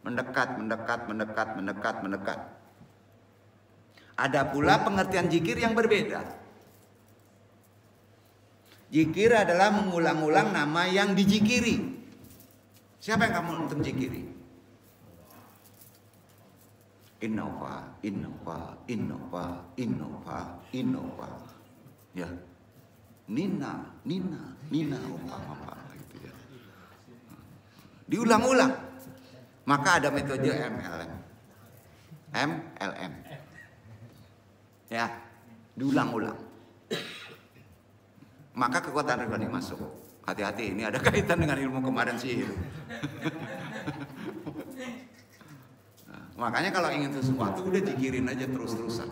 Mendekat, mendekat, mendekat, mendekat, mendekat. Ada pula pengertian zikir yang berbeda. Zikir adalah mengulang-ulang nama yang dizikiri. Siapa yang kamu untuk zikiri? Innova, Innova, Innova, Innova, Innova. Ya. Nina, Nina, Nina, umpama gitu ya. Diulang-ulang. Maka ada metode MLM. MLM. Ya, diulang-ulang. Maka kekuatan rohani masuk. Hati-hati, ini ada kaitan dengan ilmu kemarin sihir. Makanya kalau ingin sesuatu udah zikirin aja terus-terusan.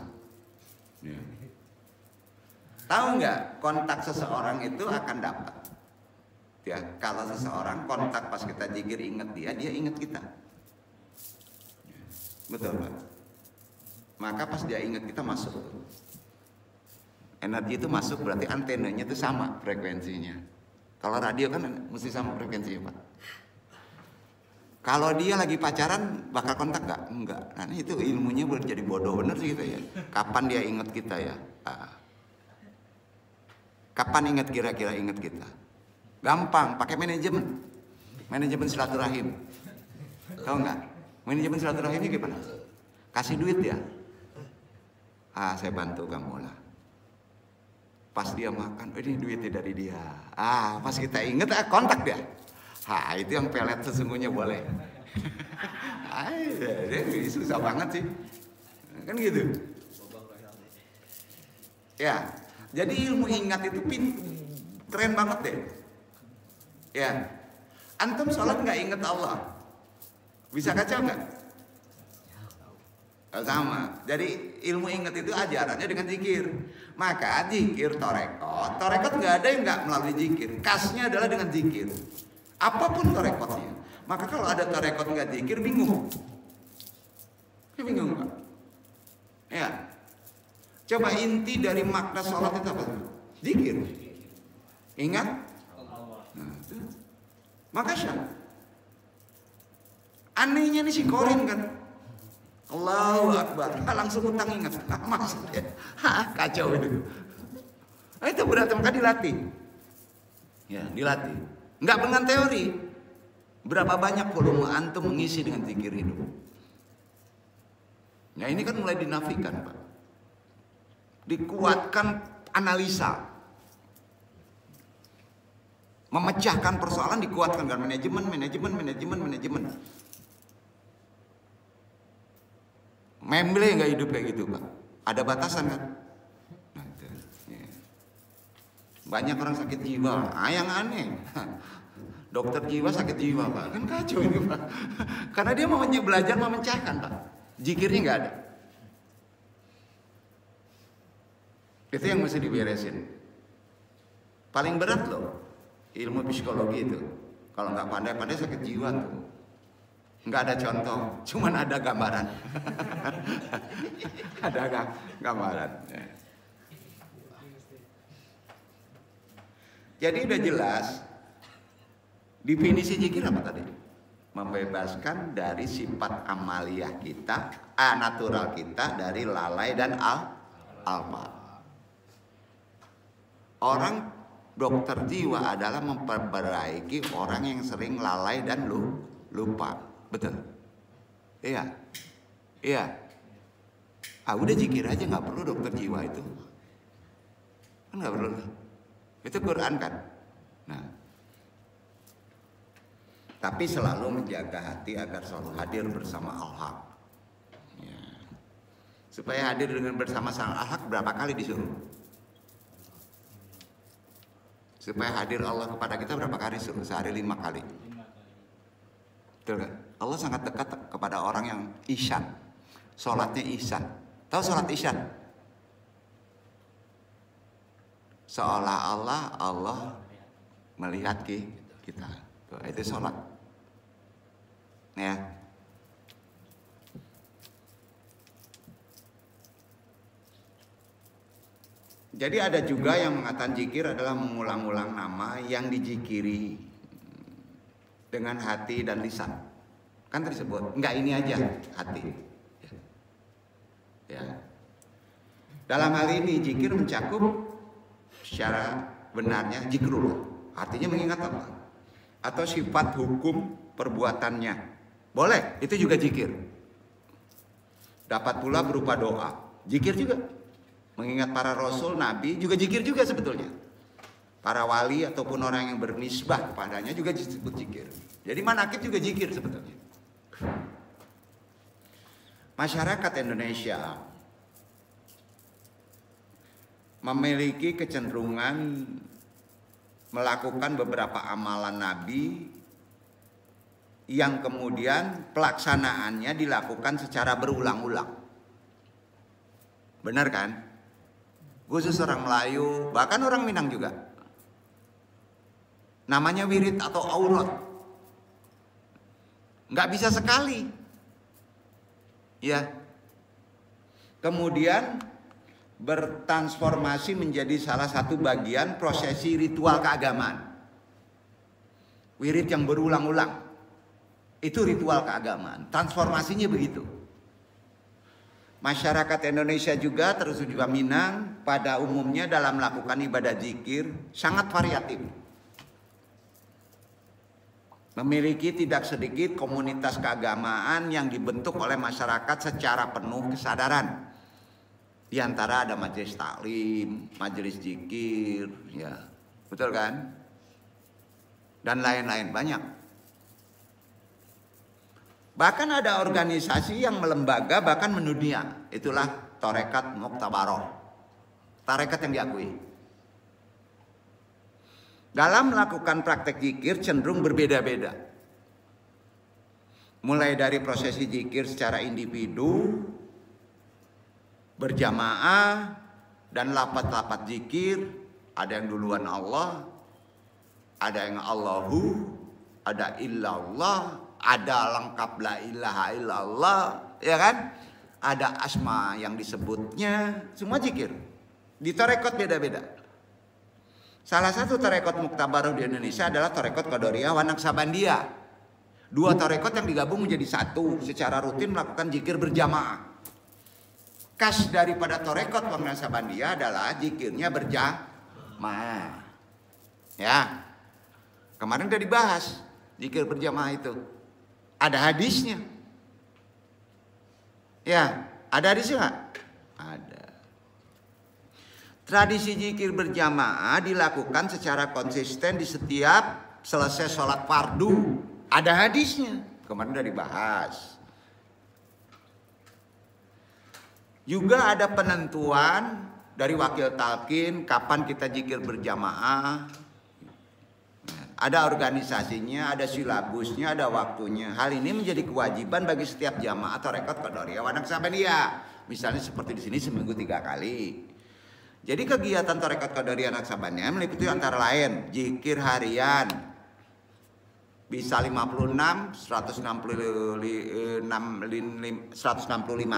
Ya. Tahu nggak kontak seseorang itu akan dapat. Ya, kalau seseorang kontak pas kita zikir ingat dia ingat kita. Betul Pak. Maka pas dia ingat kita masuk. Energi itu masuk berarti antenanya itu sama frekuensinya. Kalau radio kan mesti sama frekuensinya Pak. Kalau dia lagi pacaran bakal kontak gak? Enggak. Nah itu ilmunya boleh jadi bodoh bener sih gitu ya. Kapan dia ingat kita ya? Kapan ingat kira-kira ingat kita? Gampang, pakai manajemen. Manajemen silaturahim. Tahu nggak? Manajemen silaturahimnya gimana? Kasih duit ya. Saya bantu kamu lah. Pas dia makan, ini duitnya dari dia. Pas kita ingat, kontak dia. Itu yang pelet sesungguhnya boleh. Dia susah banget sih. Kan gitu. Ya, jadi ilmu ingat itu keren banget deh. Ya, antum sholat nggak ingat Allah, bisa kacau nggak? Sama. Jadi ilmu ingat itu ajarannya dengan zikir. Maka zikir torekot nggak ada yang nggak melalui zikir. Kasnya adalah dengan zikir. Apapun torekotnya. Maka kalau ada torekot nggak zikir bingung. Bingung nggak? Ya. Coba inti dari makna sholat itu apa? Zikir. Ingat? Nah, maka syah. Anehnya nih si Korin kan. Allahu Akbar. Langsung utang ingat. Maksudnya. Kacau itu. Itu berarti maka dilatih. Ya, dilatih. Enggak dengan teori. Berapa banyak volume antum mengisi dengan zikir hidup. Nah ini kan mulai dinafikan Pak. Dikuatkan analisa. Memecahkan persoalan dikuatkan dengan manajemen. Memble nggak hidup kayak gitu Pak. Ada batasan kan? Nah, ya. Banyak orang sakit jiwa. Yang aneh. Dokter jiwa sakit jiwa Pak. Kan kacau ini Pak. Karena dia mau belajar memecahkan Pak. Zikirnya nggak ada. Itu yang mesti diberesin. Paling berat loh ilmu psikologi itu. Kalau nggak pandai-pandai sakit jiwa tuh. Nggak ada contoh, cuman ada gambaran. Ada gambaran. Jadi udah jelas definisi zikir apa tadi? Membebaskan dari sifat amaliyah kita, natural kita dari lalai dan alpa. Orang dokter jiwa adalah memperbaiki orang yang sering lalai dan lupa. Betul? Iya. Iya. Udah zikir aja, nggak perlu dokter jiwa itu. Kan nggak perlu. Itu Quran kan. Nah, tapi selalu menjaga hati agar selalu hadir bersama Al-Haq. Ya. Supaya hadir dengan bersama Al-Haq berapa kali disuruh? Supaya hadir Allah kepada kita berapa kali disuruh? Sehari 5 kali. Betul kan? Allah sangat dekat kepada orang yang ihsan. Sholatnya ihsan. Tahu sholat ihsan? Seolah Allah melihat kita. Tuh, itu sholat. Ya. Jadi ada juga yang mengatakan zikir adalah mengulang-ulang nama yang dijikiri dengan hati dan lisan. Kan tersebut. Enggak ini aja hati. Ya. Dalam hal ini zikir mencakup secara benarnya zikrullah, artinya mengingat Allah atau sifat hukum perbuatannya. Boleh, itu juga zikir. Dapat pula berupa doa, zikir juga. Mengingat para rasul, nabi juga zikir juga sebetulnya. Para wali ataupun orang yang bernisbah kepadanya juga disebut zikir. Jadi manakib juga zikir sebetulnya. Masyarakat Indonesia memiliki kecenderungan melakukan beberapa amalan Nabi yang kemudian pelaksanaannya dilakukan secara berulang-ulang. Benar kan? Khusus orang Melayu, bahkan orang Minang juga. Namanya wirid atau aurat. Nggak bisa sekali. Ya. Kemudian bertransformasi menjadi salah satu bagian prosesi ritual keagamaan. Wirid yang berulang-ulang itu ritual keagamaan. Transformasinya begitu. Masyarakat Indonesia juga terus juga Minang pada umumnya dalam melakukan ibadah zikir sangat variatif. Memiliki tidak sedikit komunitas keagamaan yang dibentuk oleh masyarakat secara penuh kesadaran. Di antara ada majelis taklim, majelis zikir, ya, betul kan? Dan lain-lain banyak. Bahkan ada organisasi yang melembaga bahkan mendunia. Itulah Tarekat Muktabaroh. Tarekat yang diakui. Dalam melakukan praktek zikir cenderung berbeda-beda. Mulai dari prosesi zikir secara individu, berjamaah, dan lapat-lapat zikir. Ada yang duluan Allah, ada yang Allahu, ada illallah, ada lengkap la ilaha illallah, ya kan? Ada asma yang disebutnya, semua zikir. Di tarekat beda-beda. Salah satu tarekat Muktabaroh di Indonesia adalah tarekat Qadariyah wa Naqsabandiyah. 2 tarekat yang digabung menjadi satu, secara rutin melakukan zikir berjamaah. Khas daripada tarekat wa Naqsabandiyah adalah zikirnya berjamaah. Ya. Kemarin udah dibahas zikir berjamaah itu. Ada hadisnya. Ya, ada hadisnya nggak? Ada. Tradisi zikir berjamaah dilakukan secara konsisten di setiap selesai sholat fardu. Ada hadisnya. Kemarin udah dibahas. Juga ada penentuan dari wakil talqin kapan kita zikir berjamaah. Ada organisasinya, ada silabusnya, ada waktunya. Hal ini menjadi kewajiban bagi setiap jamaah tarekat Qadariyah wa Naqsabandiyah. Misalnya seperti di sini seminggu 3 kali. Jadi kegiatan tarekat Qadariyah Naksabandia meliputi antara lain zikir harian bisa 56, 165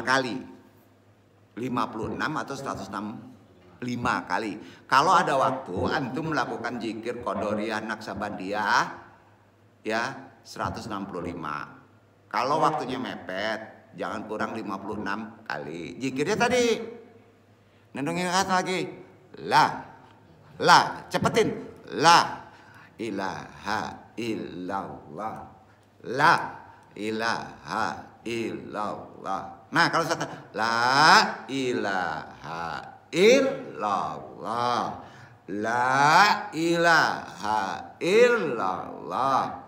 kali. 56 atau 165 kali. Kalau ada waktu antum melakukan zikir Qadariyah Naksabandia ya 165. Kalau waktunya mepet jangan kurang 56 kali. Zikirnya tadi nendongin lagi. La, cepetin. La ilaha illallah. La ilaha illallah. Nah, kalau saya la ilaha illallah. La ilaha illallah.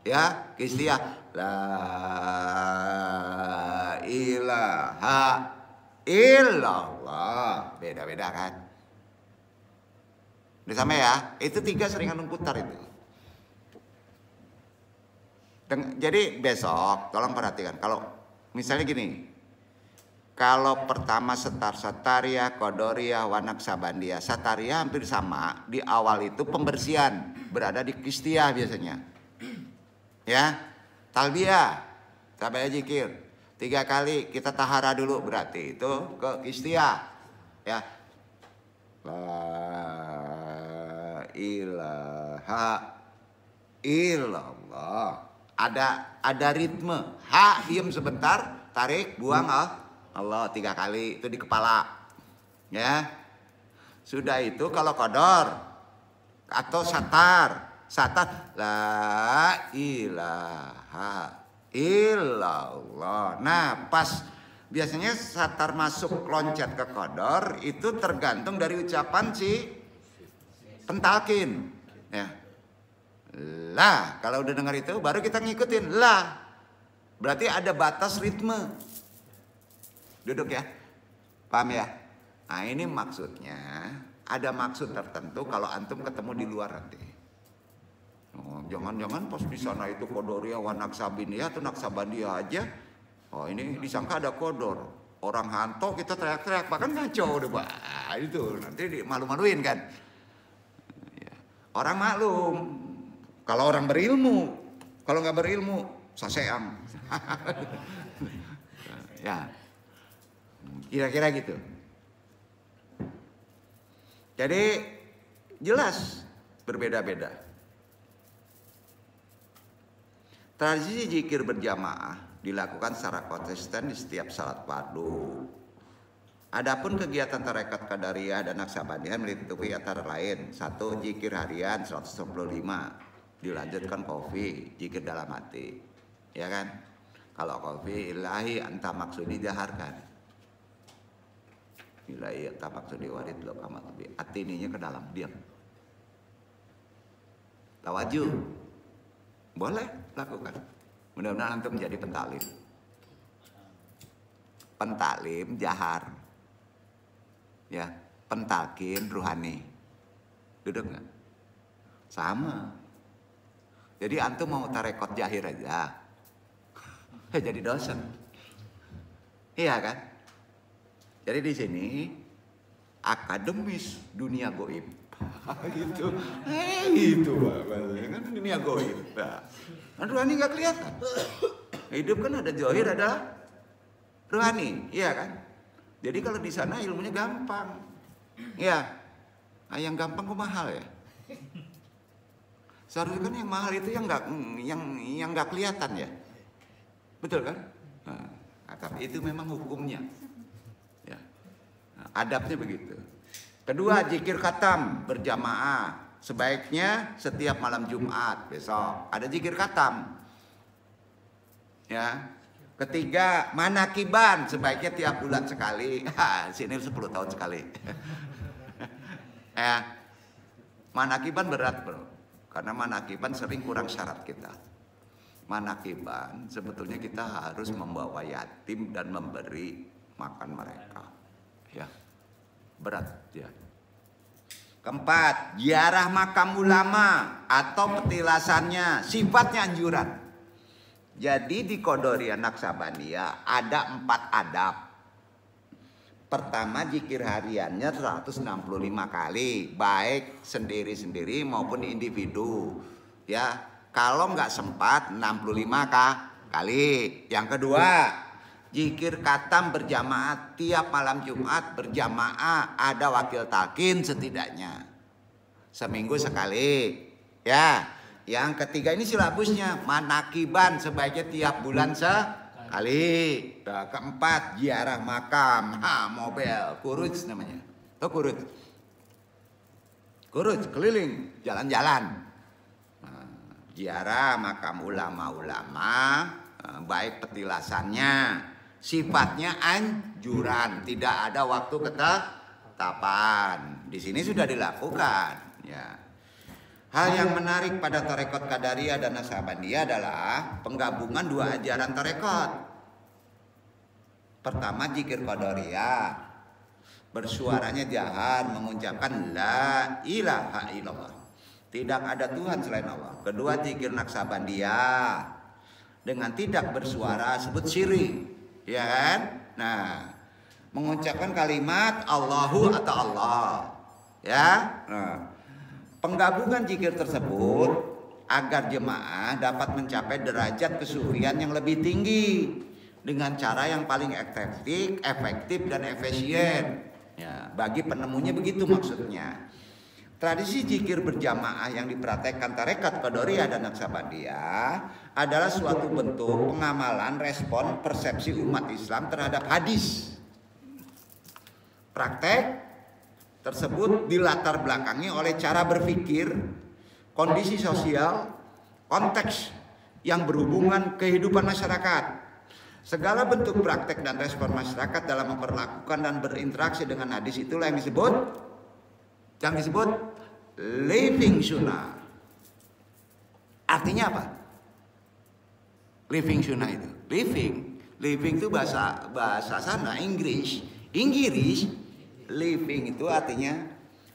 Ya, istilah la ilaha illallah. Beda-beda kan? Udah sama ya? Itu 3 seringan putar itu. Jadi besok tolong perhatikan. Kalau misalnya gini. Kalau pertama Sataria, Qadariyah, Naksabandia. Sataria hampir sama. Di awal itu pembersihan. Berada di Qistiyah biasanya. Ya. Talbiyah. Talbiyah zikir. 3 kali kita tahara dulu. Berarti itu ke Qistiyah. Ya. La ilaha illallah. Ada ritme. Ha, diam sebentar, tarik, buang Allah 3 kali itu di kepala. Ya. Sudah itu kalau qadar atau satar la ilaha illallah. Nah, pas biasanya satar masuk loncat ke qadar itu tergantung dari ucapan si pentalkin. Ya. Lah, kalau udah dengar itu baru kita ngikutin lah. Berarti ada batas ritme. Duduk ya. Paham ya? Nah, ini maksudnya ada maksud tertentu kalau antum ketemu di luar nanti. Oh, jangan-jangan pas di sana itu Qadariyah Naksabandia atau Naksabandia aja. Oh, ini disangka ada kodor. Orang hanto kita teriak-teriak, bahkan ngaco deh, Pak. Itu nanti malu-maluin kan. Orang maklum. Kalau orang berilmu, kalau nggak berilmu, saseam. Ya, kira-kira gitu. Jadi jelas berbeda-beda. Tradisi zikir berjamaah dilakukan secara konsisten di setiap salat fardu. Adapun kegiatan tarekat Qadariyah dan Naksabandia meliputi antara lain 1. Zikir harian 195, dilanjutkan kofi, zikir dalam hati, ya kan? Kalau kofi ilahi anta maksudi jaharkan, ilahi anta maksudi warid lo kamat lebih, atininya ke dalam, diam. Tawajuh boleh lakukan. Mudah-mudahan antum menjadi pentalim. Pentalim jahar, ya, pentalkin ruhani. Duduk nggak? Sama. Jadi antum mau tarekot jahir aja, jadi dosen. Iya kan? Jadi di sini akademis dunia goib. Gitu. Itu kan dunia goib. Nah, ruhani nggak kelihatan. Hidup kan ada zahir, ada ruhani, iya kan? Jadi kalau di sana ilmunya gampang, ya. Nah, yang gampang kok mahal ya. Seharusnya kan yang mahal itu yang nggak kelihatan ya, betul kan? Nah, tapi itu memang hukumnya, ya. Nah, adabnya begitu. Kedua, zikir khatam berjamaah. Sebaiknya setiap malam Jumat besok ada zikir khatam. Ya. Ketiga, manakiban sebaiknya tiap bulan sekali. Sini 10 tahun sekali. Ya. Manakiban berat, bro. Karena manakiban sering kurang syarat kita. Manakiban sebetulnya kita harus membawa yatim dan memberi makan mereka. Ya. Berat ya. Keempat, ziarah makam ulama atau petilasannya, sifatnya anjuran. Jadi di Qadariyah Naksabandia ada 4 adab. Pertama, zikir hariannya 165 kali, baik sendiri-sendiri maupun individu. Ya, kalau nggak sempat 65 kali. Yang kedua, zikir khatam berjamaah tiap malam Jumat berjamaah, ada wakil talqin setidaknya seminggu sekali. Ya, yang ketiga ini silabusnya manakiban sebaiknya tiap bulan sekali. Nah, keempat, ziarah makam, mobil, kuruj namanya. Oh, kuruj keliling, jalan-jalan. Nah, ziarah makam ulama-ulama, baik petilasannya, sifatnya anjuran, tidak ada waktu ketetapan. Di sini sudah dilakukan. Ya. Hal yang menarik pada tarekat Qadariyah dan Naksabandiyah adalah penggabungan dua ajaran tarekat. Pertama, zikir Qadariyah, bersuaranya jahar mengucapkan la ilaha illallah, tidak ada Tuhan selain Allah. Kedua, zikir Naksabandiyah dengan tidak bersuara sebut syirik, ya kan? Nah, mengucapkan kalimat Allahu atau Allah, ya. Nah, penggabungan zikir tersebut agar jemaah dapat mencapai derajat kesufian yang lebih tinggi dengan cara yang paling efektif dan efisien. Ya, bagi penemunya begitu maksudnya. Tradisi zikir berjamaah yang dipraktekkan tarekat Qadariyah dan Naksabandiyah adalah suatu bentuk pengamalan respon persepsi umat Islam terhadap hadis. Praktek tersebut dilatar belakangi oleh cara berpikir, kondisi sosial, konteks yang berhubungan kehidupan masyarakat. Segala bentuk praktek dan respon masyarakat dalam memperlakukan dan berinteraksi dengan hadis itulah yang disebut living sunnah. Artinya apa? Living sunnah itu. Living itu bahasa sana Inggris. Living itu artinya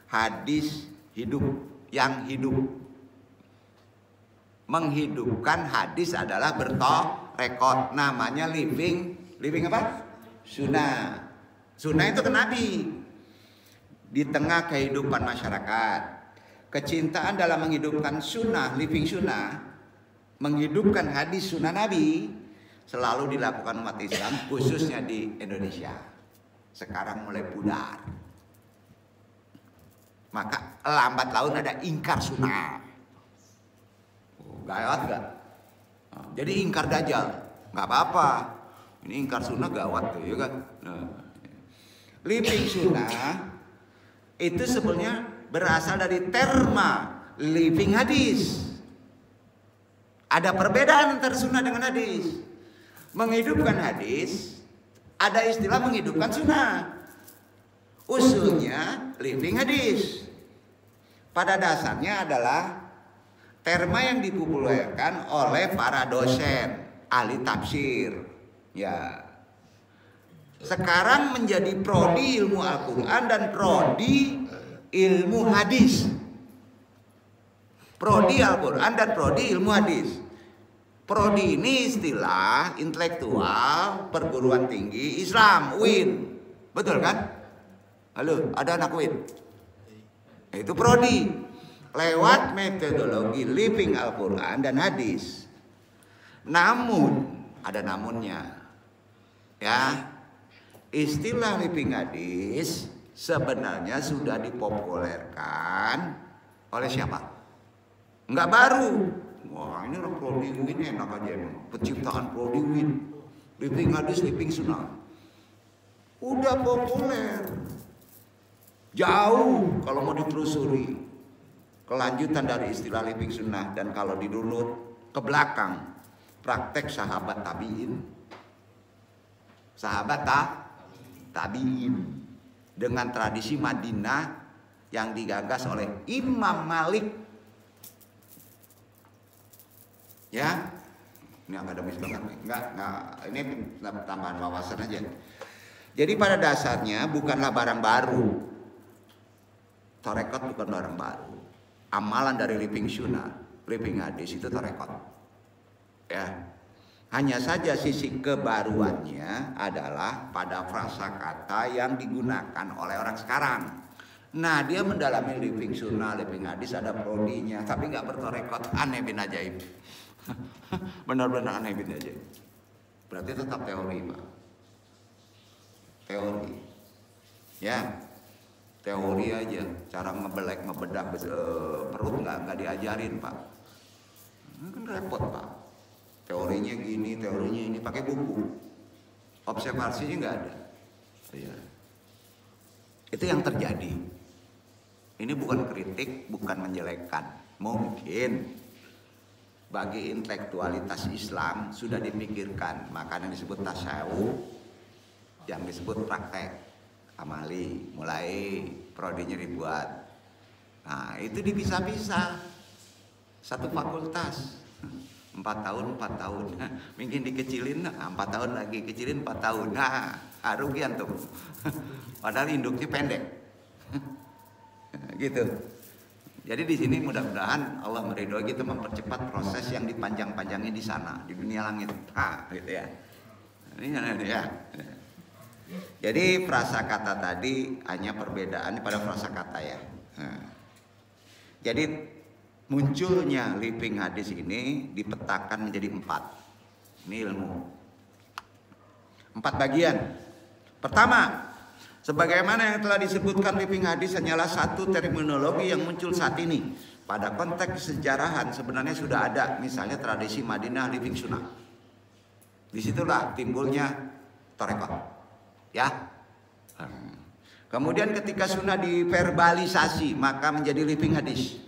hadis hidup, yang hidup. Menghidupkan hadis adalah bertorekot, namanya living apa? Sunnah. Sunnah itu ke Nabi. Di tengah kehidupan masyarakat, kecintaan dalam menghidupkan sunnah, living sunnah, menghidupkan hadis sunnah Nabi selalu dilakukan umat Islam, khususnya di Indonesia. Sekarang mulai pudar. Maka lambat laun ada ingkar sunnah. Gawat gak? Jadi ingkar dajjal, nggak apa-apa. Ini ingkar sunnah gawat tuh, ya kan? Living sunnah itu sebenarnya berasal dari terma living hadis. Ada perbedaan antara sunnah dengan hadis. Menghidupkan hadis, ada istilah menghidupkan sunnah. Usulnya living hadis. Pada dasarnya adalah terma yang dipopulerkan oleh para dosen, ahli tafsir. Ya. Sekarang menjadi prodi ilmu Al-Quran dan prodi ilmu hadis. Prodi Al-Quran dan prodi ilmu hadis. Prodi ini istilah intelektual perguruan tinggi Islam, UIN. Betul kan? Halo, ada anak UIN? Itu prodi. Lewat metodologi living Al-Quran dan hadis. Namun, ada namunnya. Ya, istilah living hadis sebenarnya sudah dipopulerkan oleh siapa? Enggak baru. Wah, ini orang prodi UIN enak aja emang. Penciptaan prodi UIN. Living hadis, living sunnah. Udah populer. Jauh kalau mau ditelusuri. Kelanjutan dari istilah living sunnah, dan kalau dirunut ke belakang praktek sahabat tabi'in. Sahabat tabi'in dengan tradisi Madinah yang digagas oleh Imam Malik. Ya, ini akademis banget nih. Enggak, ini tambahan wawasan aja. Jadi pada dasarnya bukanlah barang baru. Tarekat bukan barang baru. Amalan dari living sunnah, living hadis itu tarekat. Ya. Hanya saja sisi kebaruannya adalah pada frasa kata yang digunakan oleh orang sekarang. Nah, dia mendalami living sunnah, living hadis, ada prodinya, tapi nggak bertorekot. Aneh bin ajaib. Benar-benar aneh bin ajaib. Berarti tetap teori, Pak. Teori. Ya, teori aja. Cara ngebelek, ngebedah perut nggak diajarin, Pak. Ini kan repot, Pak. Teorinya gini, teorinya ini, pakai buku. Observasinya nggak ada. Ya. Itu yang terjadi. Ini bukan kritik, bukan menjelekkan. Mungkin bagi intelektualitas Islam sudah dipikirkan, makanya disebut tasawuf, yang disebut praktek amali, mulai prodinya dibuat. Nah, itu dipisah-pisah. Satu fakultas. 4 tahun, mungkin dikecilin, 4 tahun lagi, kecilin 4 tahun. Nah, rugian tuh. Padahal induknya pendek. Gitu. Jadi di sini mudah-mudahan Allah meridhoi kita mempercepat proses yang dipanjang-panjangnya di sana, di dunia langit. Gitu ya. Ini ya. Jadi frasa kata tadi hanya perbedaan pada frasa kata ya. Jadi munculnya living hadis ini dipetakan menjadi 4. Ini ilmu 4 bagian. Pertama, sebagaimana yang telah disebutkan living hadis hanyalah satu terminologi yang muncul saat ini. Pada konteks kesejarahan sebenarnya sudah ada, misalnya tradisi Madinah living sunnah. Disitulah timbulnya tarekat, ya. Kemudian ketika sunnah diverbalisasi maka menjadi living hadis.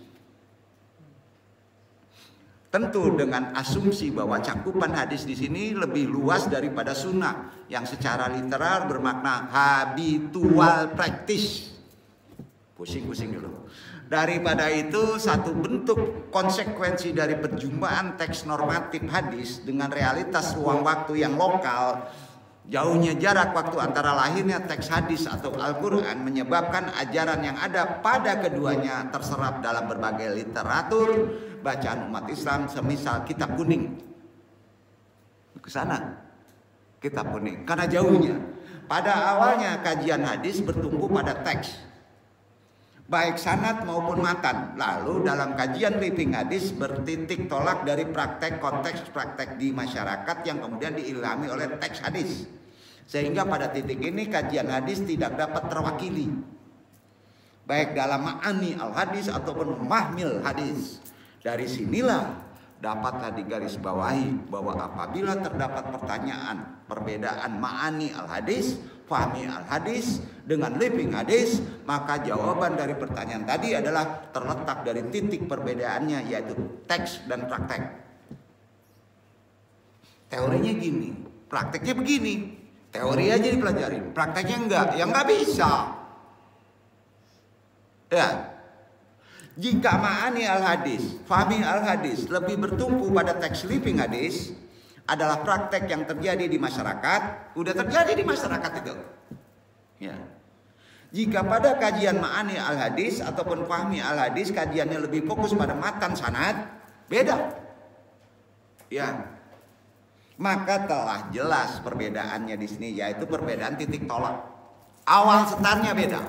Tentu dengan asumsi bahwa cakupan hadis di sini lebih luas daripada sunnah yang secara literal bermakna habitual practice. Pusing-pusing dulu. Daripada itu, satu bentuk konsekuensi dari perjumpaan teks normatif hadis dengan realitas ruang waktu yang lokal, jauhnya jarak waktu antara lahirnya teks hadis atau Al-Quran menyebabkan ajaran yang ada pada keduanya terserap dalam berbagai literatur bacaan umat Islam, semisal kitab kuning. Ke sana kitab kuning karena jauhnya. Pada awalnya kajian hadis bertumpu pada teks, baik sanad maupun matan. Lalu dalam kajian living hadis bertitik tolak dari praktek konteks praktek di masyarakat yang kemudian diilhami oleh teks hadis. Sehingga pada titik ini kajian hadis tidak dapat terwakili baik dalam ma'ani al-hadis ataupun mahmil hadis. Dari sinilah dapatlah digarisbawahi bahwa apabila terdapat pertanyaan perbedaan ma'ani al-hadis, fahmi al-hadis dengan living hadis, maka jawaban dari pertanyaan tadi adalah terletak dari titik perbedaannya, yaitu teks dan praktek. Teorinya gini, prakteknya begini. Teori aja dipelajarin, prakteknya enggak, ya enggak bisa. Ya. Jika ma'ani al-hadis, fahmi al-hadis lebih bertumpu pada teks living hadis, adalah praktek yang terjadi di masyarakat, udah terjadi di masyarakat itu. Ya. Jika pada kajian ma'ani al-hadis ataupun fahmi al-hadis kajiannya lebih fokus pada matan sanad, beda. Ya. Maka telah jelas perbedaannya di sini, yaitu perbedaan titik tolak. Awal startnya beda.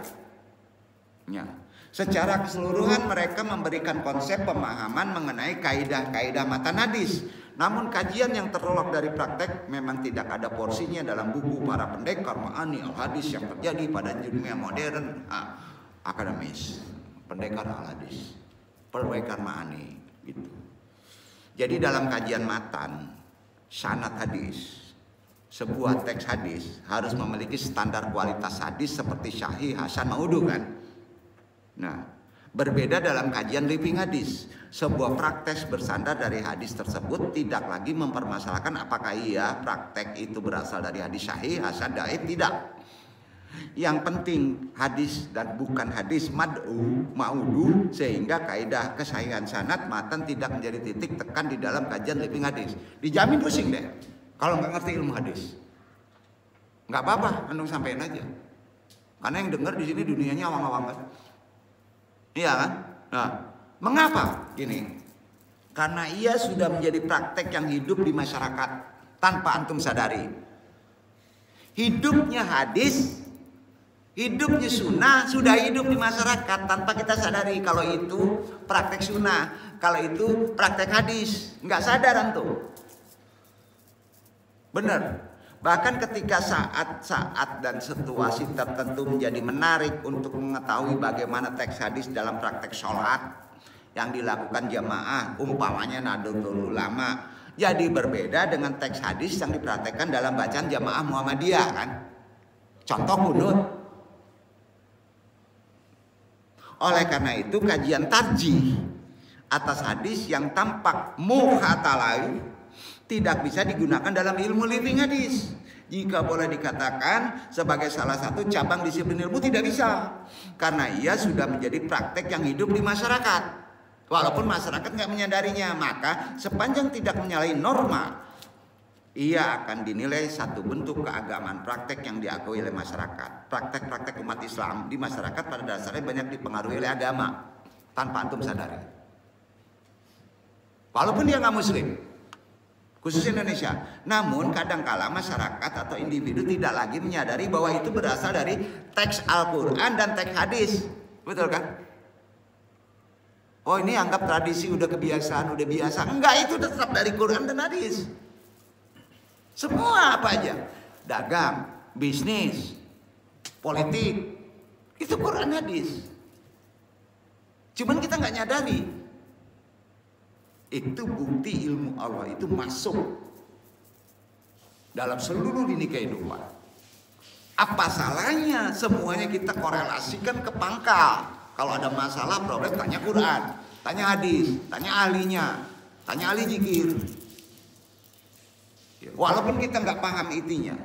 Ya. Secara keseluruhan mereka memberikan konsep pemahaman mengenai kaidah-kaidah matan hadis. Namun kajian yang tertolak dari praktek memang tidak ada porsinya dalam buku para pendekar ma'ani al-hadis yang terjadi pada dunia modern akademis. Pendekar al-hadis, pendekar ma'ani gitu. Jadi dalam kajian matan sanad hadis, sebuah teks hadis harus memiliki standar kualitas hadis seperti sahih, hasan, maudhu kan. Nah, berbeda dalam kajian living hadis. Sebuah praktek bersandar dari hadis tersebut tidak lagi mempermasalahkan apakah iya praktek itu berasal dari hadis sahih, hasan, dhaif, tidak. Yang penting hadis dan bukan hadis mad'u, maudhu, sehingga kaidah kesahihan sanad matan tidak menjadi titik tekan di dalam kajian living hadis. Dijamin pusing deh kalau nggak ngerti ilmu hadis. Nggak apa-apa, andung sampein aja. Karena yang dengar di sini dunianya awam-awam kan. Iya kan? Nah, mengapa? Gini, karena ia sudah menjadi praktek yang hidup di masyarakat. tanpa antum sadari. Hidupnya hadis, hidupnya sunnah sudah hidup di masyarakat tanpa kita sadari kalau itu praktek sunnah, kalau itu praktek hadis, nggak sadar antum. Benar. Bahkan ketika saat-saat dan situasi tertentu menjadi menarik untuk mengetahui bagaimana teks hadis dalam praktek sholat yang dilakukan jamaah, umpamanya Nahdlatul Ulama, jadi berbeda dengan teks hadis yang dipraktekkan dalam bacaan jamaah Muhammadiyah kan. Contoh kunut. Oleh karena itu kajian tarjih atas hadis yang tampak muhatalai tidak bisa digunakan dalam ilmu living hadis. Jika boleh dikatakan sebagai salah satu cabang disiplin ilmu tidak bisa. Karena ia sudah menjadi praktek yang hidup di masyarakat. Walaupun masyarakat nggak menyadarinya, maka sepanjang tidak menyalahi norma, ia akan dinilai satu bentuk keagamaan praktek yang diakui oleh masyarakat. Praktek-praktek umat Islam di masyarakat pada dasarnya banyak dipengaruhi oleh agama tanpa antum sadari. Walaupun dia nggak muslim, khusus Indonesia. Namun kadangkala masyarakat atau individu tidak lagi menyadari bahwa itu berasal dari teks Al-Quran dan teks hadis. Betul kan? Oh ini anggap tradisi, udah kebiasaan, udah biasa. Enggak, itu tetap dari Quran dan hadis. Semua apa aja. Dagang, bisnis, politik, itu Quran hadis. Cuman kita nggak nyadari. Itu bukti ilmu Allah itu masuk dalam seluruh lini kehidupan. Apa salahnya semuanya kita korelasikan ke pangkal? Kalau ada masalah problem tanya Quran, tanya hadis, tanya ahlinya, tanya ahli zikir. Walaupun kita nggak paham intinya,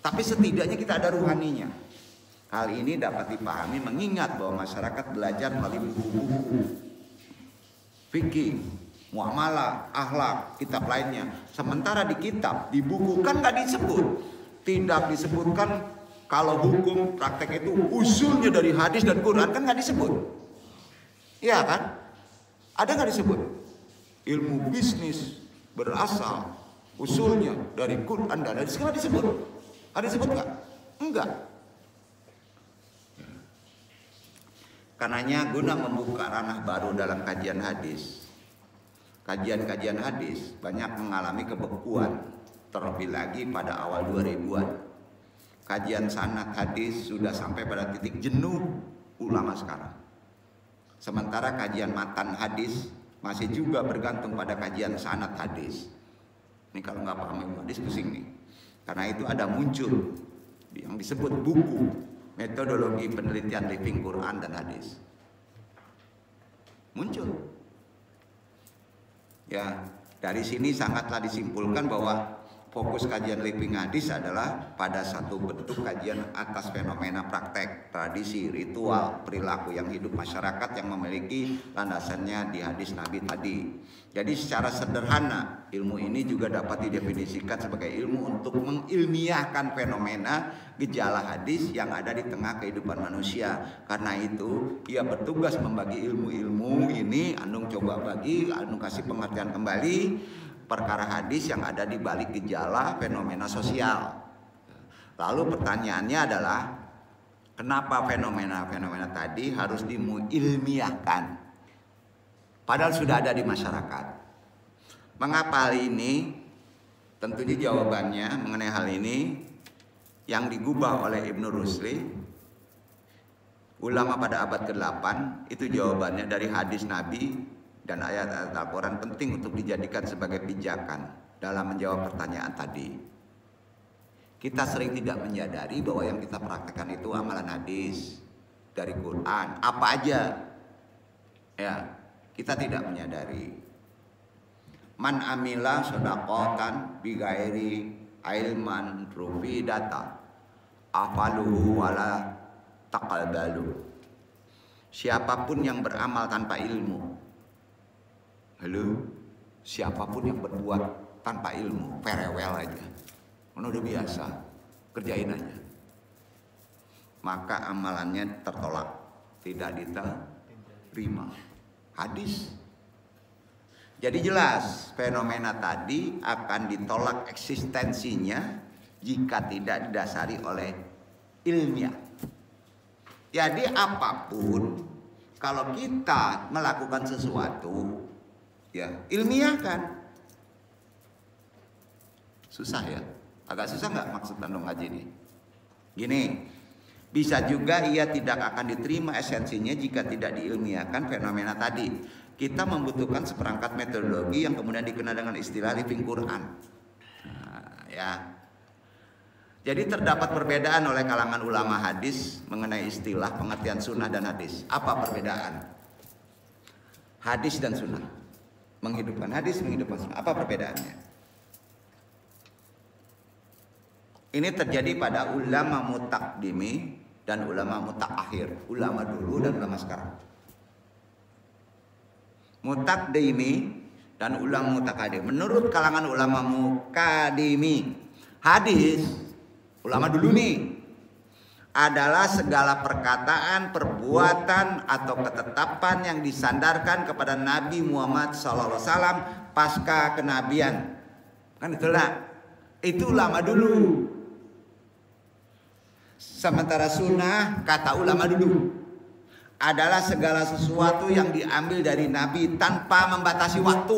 tapi setidaknya kita ada ruhaninya. Hal ini dapat dipahami mengingat bahwa masyarakat belajar melalui buku-buku fikih, muamalah, akhlak, kitab lainnya. Sementara di kitab, di buku kan nggak disebut, tidak disebutkan kalau hukum praktek itu usulnya dari hadis dan Quran, kan nggak disebut. Iya kan? Ada nggak disebut? Ilmu bisnis berasal usulnya dari Quran dan hadis, nggak disebut. Ada disebut nggak? Enggak. Karenanya guna membuka ranah baru dalam kajian hadis, kajian-kajian hadis banyak mengalami kebekuan, terlebih lagi pada awal 2000-an. Kajian sanad hadis sudah sampai pada titik jenuh ulama sekarang. Sementara kajian matan hadis masih juga bergantung pada kajian sanad hadis. Ini kalau nggak paham ilmu hadis pusing nih. Karena itu ada muncul yang disebut buku metodologi penelitian living Quran dan hadis. Muncul. Ya, dari sini sangatlah disimpulkan bahwa fokus kajian living hadis adalah pada satu bentuk kajian atas fenomena praktek, tradisi, ritual, perilaku yang hidup masyarakat yang memiliki landasannya di hadis Nabi tadi. Jadi secara sederhana, ilmu ini juga dapat didefinisikan sebagai ilmu untuk mengilmiahkan fenomena gejala hadis yang ada di tengah kehidupan manusia. Karena itu, ia bertugas membagi ilmu-ilmu ini, Anung coba bagi, Anung kasih pengertian kembali perkara hadis yang ada di balik gejala fenomena sosial. Lalu pertanyaannya adalah, kenapa fenomena-fenomena tadi harus diilmiahkan? Padahal sudah ada di masyarakat. Mengapa hal ini? Tentunya jawabannya mengenai hal ini yang digubah oleh Ibnu Rusli, ulama pada abad ke-8, itu jawabannya dari hadis Nabi dan ayat-ayat Al-Quran penting untuk dijadikan sebagai pijakan dalam menjawab pertanyaan tadi. Kita sering tidak menyadari bahwa yang kita praktekkan itu amalan hadis dari Quran, apa aja. Ya, kita tidak menyadari. Man amila shadaqatan bighairi ilman rufidata afaluhu wala taqabbalu. Siapapun yang beramal tanpa ilmu, siapapun yang berbuat tanpa ilmu, perewel aja, udah biasa, kerjain aja, maka amalannya tertolak, tidak diterima. Hadis. Jadi jelas fenomena tadi akan ditolak eksistensinya jika tidak didasari oleh ilmiah. Jadi apapun, kalau kita melakukan sesuatu, ya ilmiah kan. Susah ya? Agak susah nggak maksud Anda ngaji ini? Gini, bisa juga ia tidak akan diterima esensinya jika tidak diilmiahkan fenomena tadi. Kita membutuhkan seperangkat metodologi yang kemudian dikenal dengan istilah living Quran. Nah, ya. Jadi terdapat perbedaan oleh kalangan ulama hadis mengenai istilah pengertian sunnah dan hadis. Apa perbedaan? Hadis dan sunnah. Menghidupkan hadis, menghidupkan sunnah. Apa perbedaannya? Ini terjadi pada ulama mutakdimi dan ulama mutaakhir. Ulama dulu dan ulama sekarang. Mutakdimi dan ulama mutakadim. Menurut kalangan ulama mukadimi, hadis ulama dulu nih adalah segala perkataan, perbuatan atau ketetapan yang disandarkan kepada Nabi Muhammad SAW pasca kenabian. Kan itulah. Itu ulama dulu. Sementara sunnah kata ulama dulu adalah segala sesuatu yang diambil dari Nabi tanpa membatasi waktu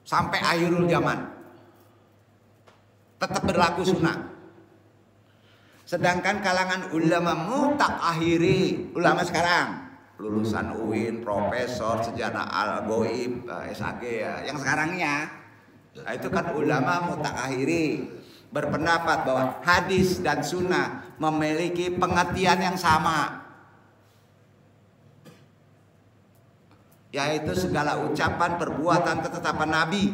sampai akhirul zaman. Tetap berlaku sunnah. Sedangkan kalangan ulama mutaakhiri, ulama sekarang, lulusan UIN, profesor, sejarah al-goib, SAG ya, yang sekarangnya, itu kan ulama mutaakhiri, berpendapat bahwa hadis dan sunnah memiliki pengertian yang sama, yaitu segala ucapan, perbuatan, ketetapan Nabi.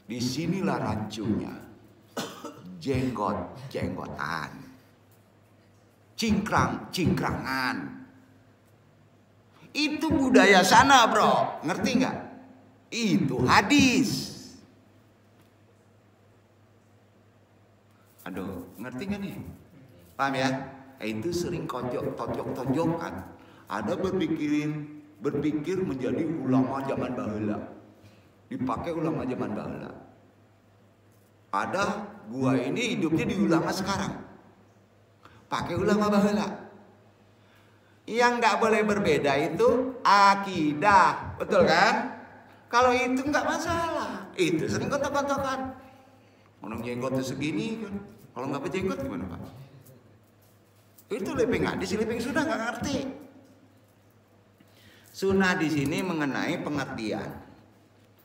Disinilah rancunya. Jenggot-jenggotan, cingkrang-cingkrangan. Itu budaya sana, bro. Ngerti nggak? Itu hadis. Aduh, ngerti nggak nih? Paham ya? Itu sering tonjok-tonjokan. Ada berpikir menjadi ulama zaman baheula. Dipakai ulama zaman baheula. Ada gua ini hidupnya di ulama sekarang. Pakai ulama baheula. Yang nggak boleh berbeda itu akidah, betul kan? Kalau itu nggak masalah. Itu sering kontak-kontakan. Orang jenggot segini kan. Kalau nggak berjenggot gimana Pak? Itu living hadis, living sunnah nggak ngerti. Sunnah di sini mengenai pengertian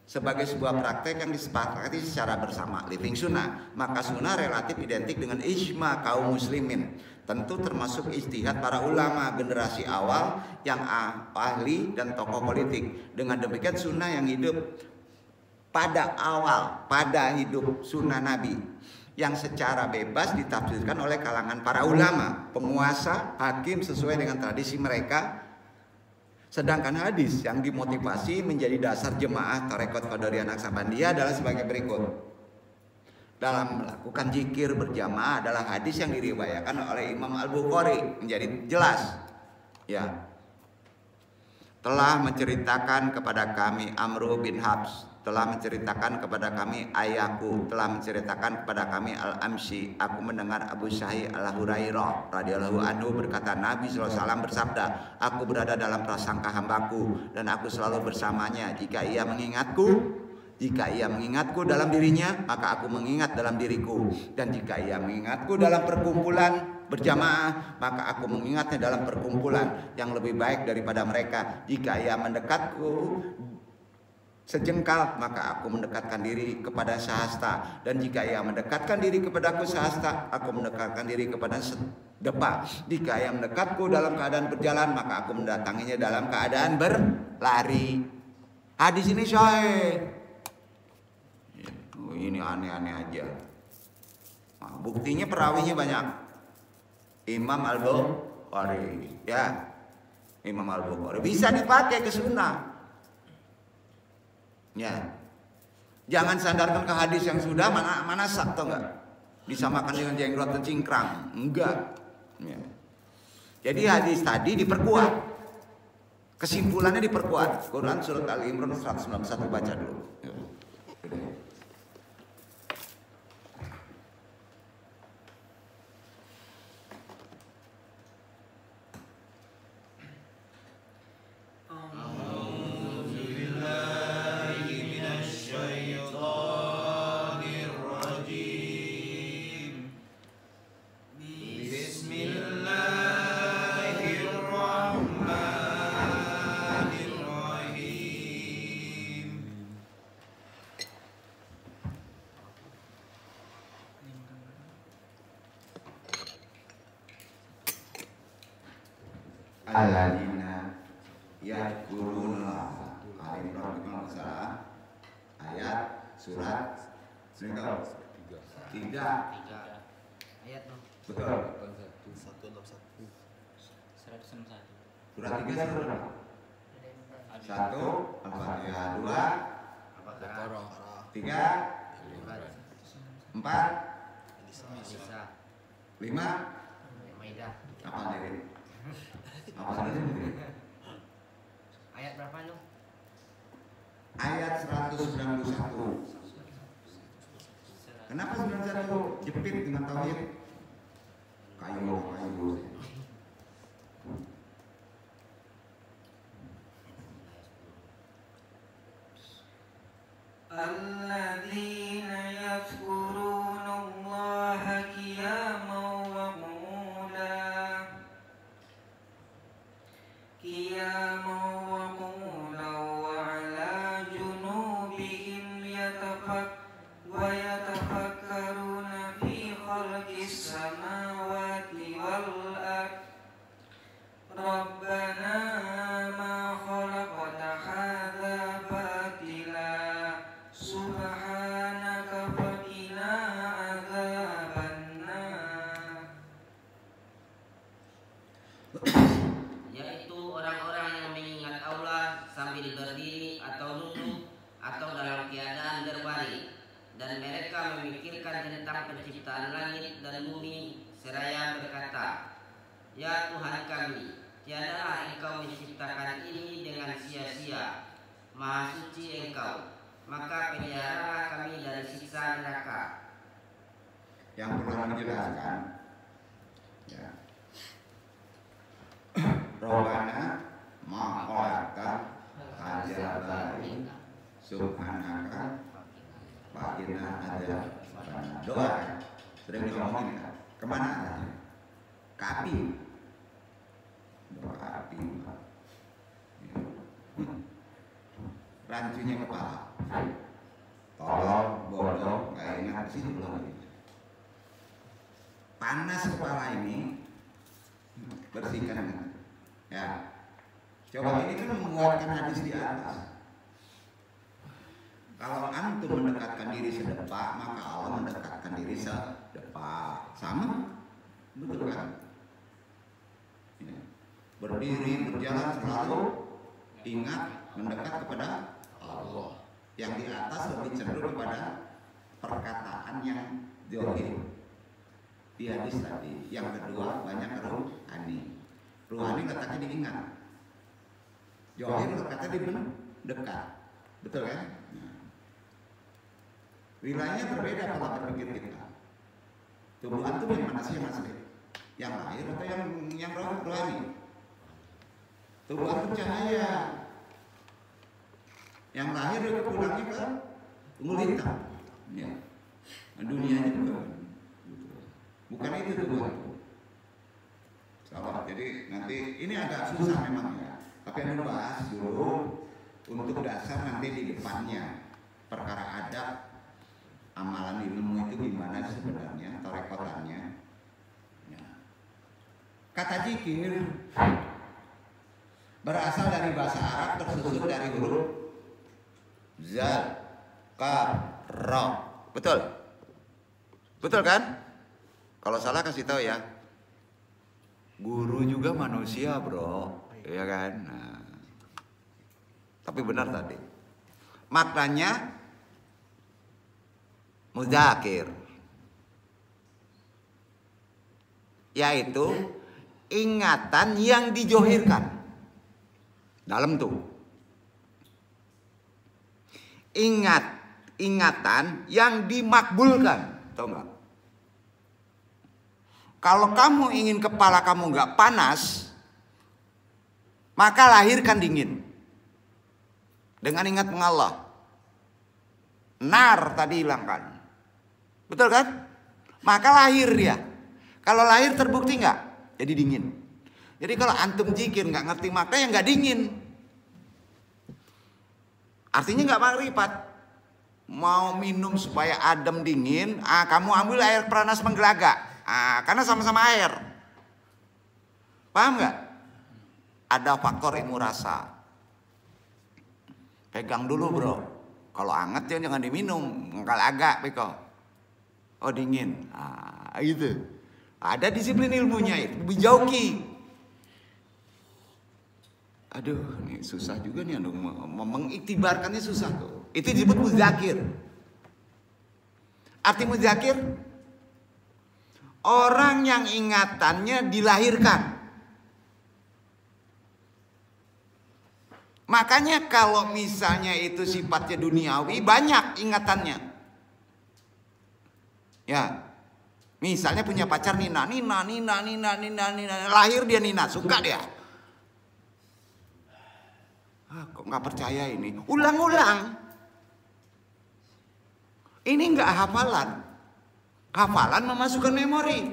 sebagai sebuah praktek yang disepakati secara bersama, living sunnah. Maka sunnah relatif identik dengan ijma kaum muslimin, tentu termasuk ijtihad para ulama generasi awal yang ahli dan tokoh politik. Dengan demikian sunnah yang hidup pada hidup sunnah Nabi yang secara bebas ditafsirkan oleh kalangan para ulama, penguasa, hakim sesuai dengan tradisi mereka. Sedangkan hadis yang dimotivasi menjadi dasar jemaah Tarekat Qadariyah Naqsabandiyah adalah sebagai berikut. Dalam melakukan zikir berjamaah adalah hadis yang diriwayatkan oleh Imam Al-Bukhari, menjadi jelas. Ya. Telah menceritakan kepada kami Amru bin Habs, telah menceritakan kepada kami ayahku, telah menceritakan kepada kami Al-Amsi. Aku mendengar Abu Sa'id Al-Hurairah radhiyallahu anhu berkata, Nabi SAW bersabda, aku berada dalam prasangka hambaku dan aku selalu bersamanya. Jika ia mengingatku dalam dirinya, maka aku mengingat dalam diriku. Dan jika ia mengingatku dalam perkumpulan berjamaah, maka aku mengingatnya dalam perkumpulan yang lebih baik daripada mereka. Jika ia mendekatku sejengkal, maka aku mendekatkan diri kepada sahasta. Dan jika ia mendekatkan diri kepadaku sahasta, aku mendekatkan diri kepada sedepa. Jika ia mendekatku dalam keadaan berjalan, maka aku mendatanginya dalam keadaan berlari. Hadis ini sahih. Ini aneh-aneh aja. Nah, buktinya perawinya banyak. Imam Al-Bukhari, ya. Imam Al-Bukhari bisa dipakai ke sunnah. Ya, jangan sandarkan ke hadis yang sudah mana sak, tau nggak? Disamakan dengan jenggot dan cingkrang, enggak. Ya. Jadi hadis tadi diperkuat Kesimpulannya diperkuat. Quran surat Ali Imran 191 baca dulu. Alladzina yadkuruna ayat surat 3 ayat tuh. betul 161. surat 3 surat 1 Al-Fatihah 2 Al-Baqarah 3 4 Nisa 5 Maidah. apa dari apa dari Ayat berapa lu? ayat 191. Kenapa 91 jepit dengan tauhid? Kayu. الذين يذكرون الله قياما وقعودا وعلى جنوبهم ويتفكرون في خلق السماوات والأرض ربنا ما خلقت هذا باطلا سبحانك فقنا عذاب النار. Yaitu orang-orang yang mengingat Allah sambil berdiri atau duduk atau dalam keadaan berbaring, dan mereka memikirkan tentang penciptaan langit dan bumi seraya berkata, Ya Tuhan kami, tiadalah Engkau menciptakan ini dengan sia-sia. Maha suci Engkau, maka peliharalah kami dari siksa neraka. Yang perlu dijelaskan ya. Robbana ma'olaka hajabari subhanaka pakina ada doa sering ngomongin kan kemana arahnya? Ke api, doa api rancunya kepala tolong bodoh gak ingat sih belum panas kepala ini bersihkan ya. Coba ini kan menguatkan hadis di atas. Kalau antum mendekatkan diri sedepak, maka Allah mendekatkan diri sedepak. Sama? Betul kan? Ya. Berdiri, berjalan selalu ingat mendekat kepada Allah. Yang di atas lebih cenderung kepada perkataan yang dzahir. Di hadis tadi, yang kedua banyak ruhani. Ruhani letaknya diingat. Dzahir letaknya di dekat. Betul kan? Nah. Wilayahnya berbeda pola berpikir kita. Tubuh antum yang mana sih yang asli? Yang lahir atau yang rohani? Tubuh antum cahaya. Yang lahir pulangnya ke umur hitam. Ya. Nah, dunianya juga. Bukan itu tujuan. Salah. Jadi nanti ini agak susah memang ya. Tapi anda bahas dulu untuk dasar nanti di depannya perkara adab amalan ilmu itu gimana sebenarnya atau rekotannya. Ya. Kata zikir berasal dari bahasa Arab tersusun dari huruf zal, kaf, ra. Betul? Betul kan? Kalau salah kasih tahu ya. Guru juga manusia, bro. Iya kan? Nah. Tapi benar tadi. Maknanya mudzakir. Yaitu ingatan yang dijohirkan. Dalam tuh. Ingatan yang dimakbulkan. Tahu nggak? Kalau kamu ingin kepala kamu nggak panas, maka lahirkan dingin. Dengan ingat mengallah. Nar tadi hilangkan. Betul kan? Maka lahir dia. Kalau lahir terbukti nggak? Jadi dingin. Jadi kalau antum zikir nggak ngerti makna, ya nggak dingin. Artinya nggak makrifat. Mau minum supaya adem dingin, kamu ambil air panas menggelaga. Karena sama-sama air. Paham nggak? Ada faktor ilmu rasa. Pegang dulu bro. Kalau hangat jangan diminum, ngegalaga peko. Oh dingin, gitu. Ada disiplin ilmunya itu, bijauki. Aduh, ini susah juga nih, mengiktibarkannya susah tuh. Itu disebut muzakir. Arti muzakir, orang yang ingatannya dilahirkan. Makanya kalau misalnya itu sifatnya duniawi, banyak ingatannya. Ya, misalnya punya pacar Nina, lahir dia Nina, suka dia. Kok nggak percaya ini? Ulang-ulang. Ini nggak hafalan. Hafalan memasukkan memori.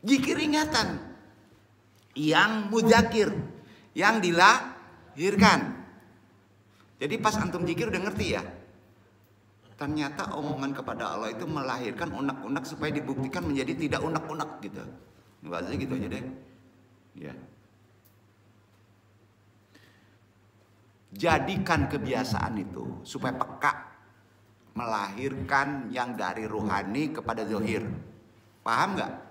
Zikir ingatan. Yang muzakir, yang dilahirkan. Jadi pas antum zikir udah ngerti ya. Ternyata omongan kepada Allah itu melahirkan unek-unek supaya dibuktikan menjadi tidak unek-unek gitu. Bahasanya gitu aja deh. Ya. Jadikan kebiasaan itu supaya peka melahirkan yang dari rohani kepada zahir. Paham nggak?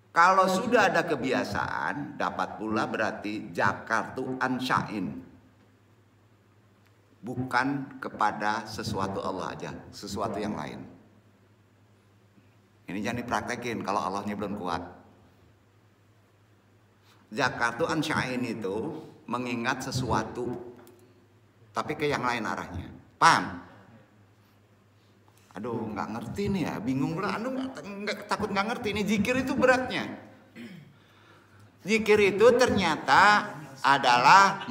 Kalau sudah ada kebiasaan, dapat pula berarti jakartu ansya'in. Bukan kepada sesuatu Allah aja, sesuatu yang lain. Ini jangan dipraktekin kalau Allahnya belum kuat. Jakartu ansya'in itu mengingat sesuatu, tapi ke yang lain arahnya. Paham? Aduh, nggak ngerti nih ya, bingung lah. Aduh, takut nggak ngerti. Ini zikir itu beratnya. Zikir itu ternyata adalah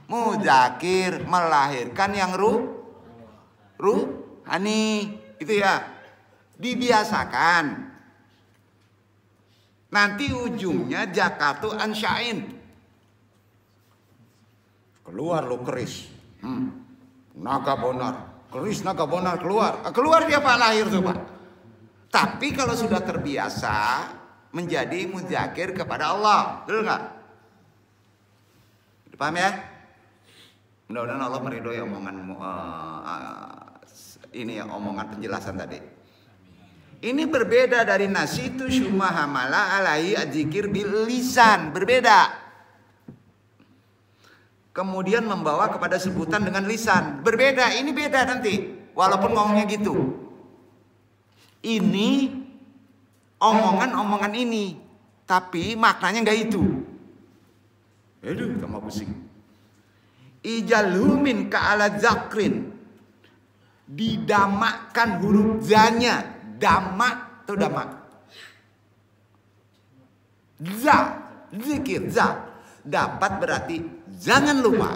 muzakir, melahirkan yang ruhani. Itu ya. Dibiasakan. Nanti ujungnya jakartu ansya'in. Keluar lo keris. Naga bonar. Keris naga bonar keluar. Keluar dia Pak, lahir tuh Pak. Tapi kalau sudah terbiasa menjadi muzakir kepada Allah, betul nggak? Paham ya? Mudah-mudahan Allah meridhoi omongan ini ya, omongan penjelasan tadi. Ini berbeda dari nasitu syumma hamala alaihi adzikir bil lisan, berbeda. Kemudian membawa kepada sebutan dengan lisan, berbeda. Ini beda nanti, walaupun ngomongnya gitu. Ini omongan ini, tapi maknanya nggak itu. Aduh, tambah pusing. Ijalumin ka'ala zakrin, didamakkan huruf zanya, damak itu damak. Za, zikir, za, dapat berarti jangan lupa.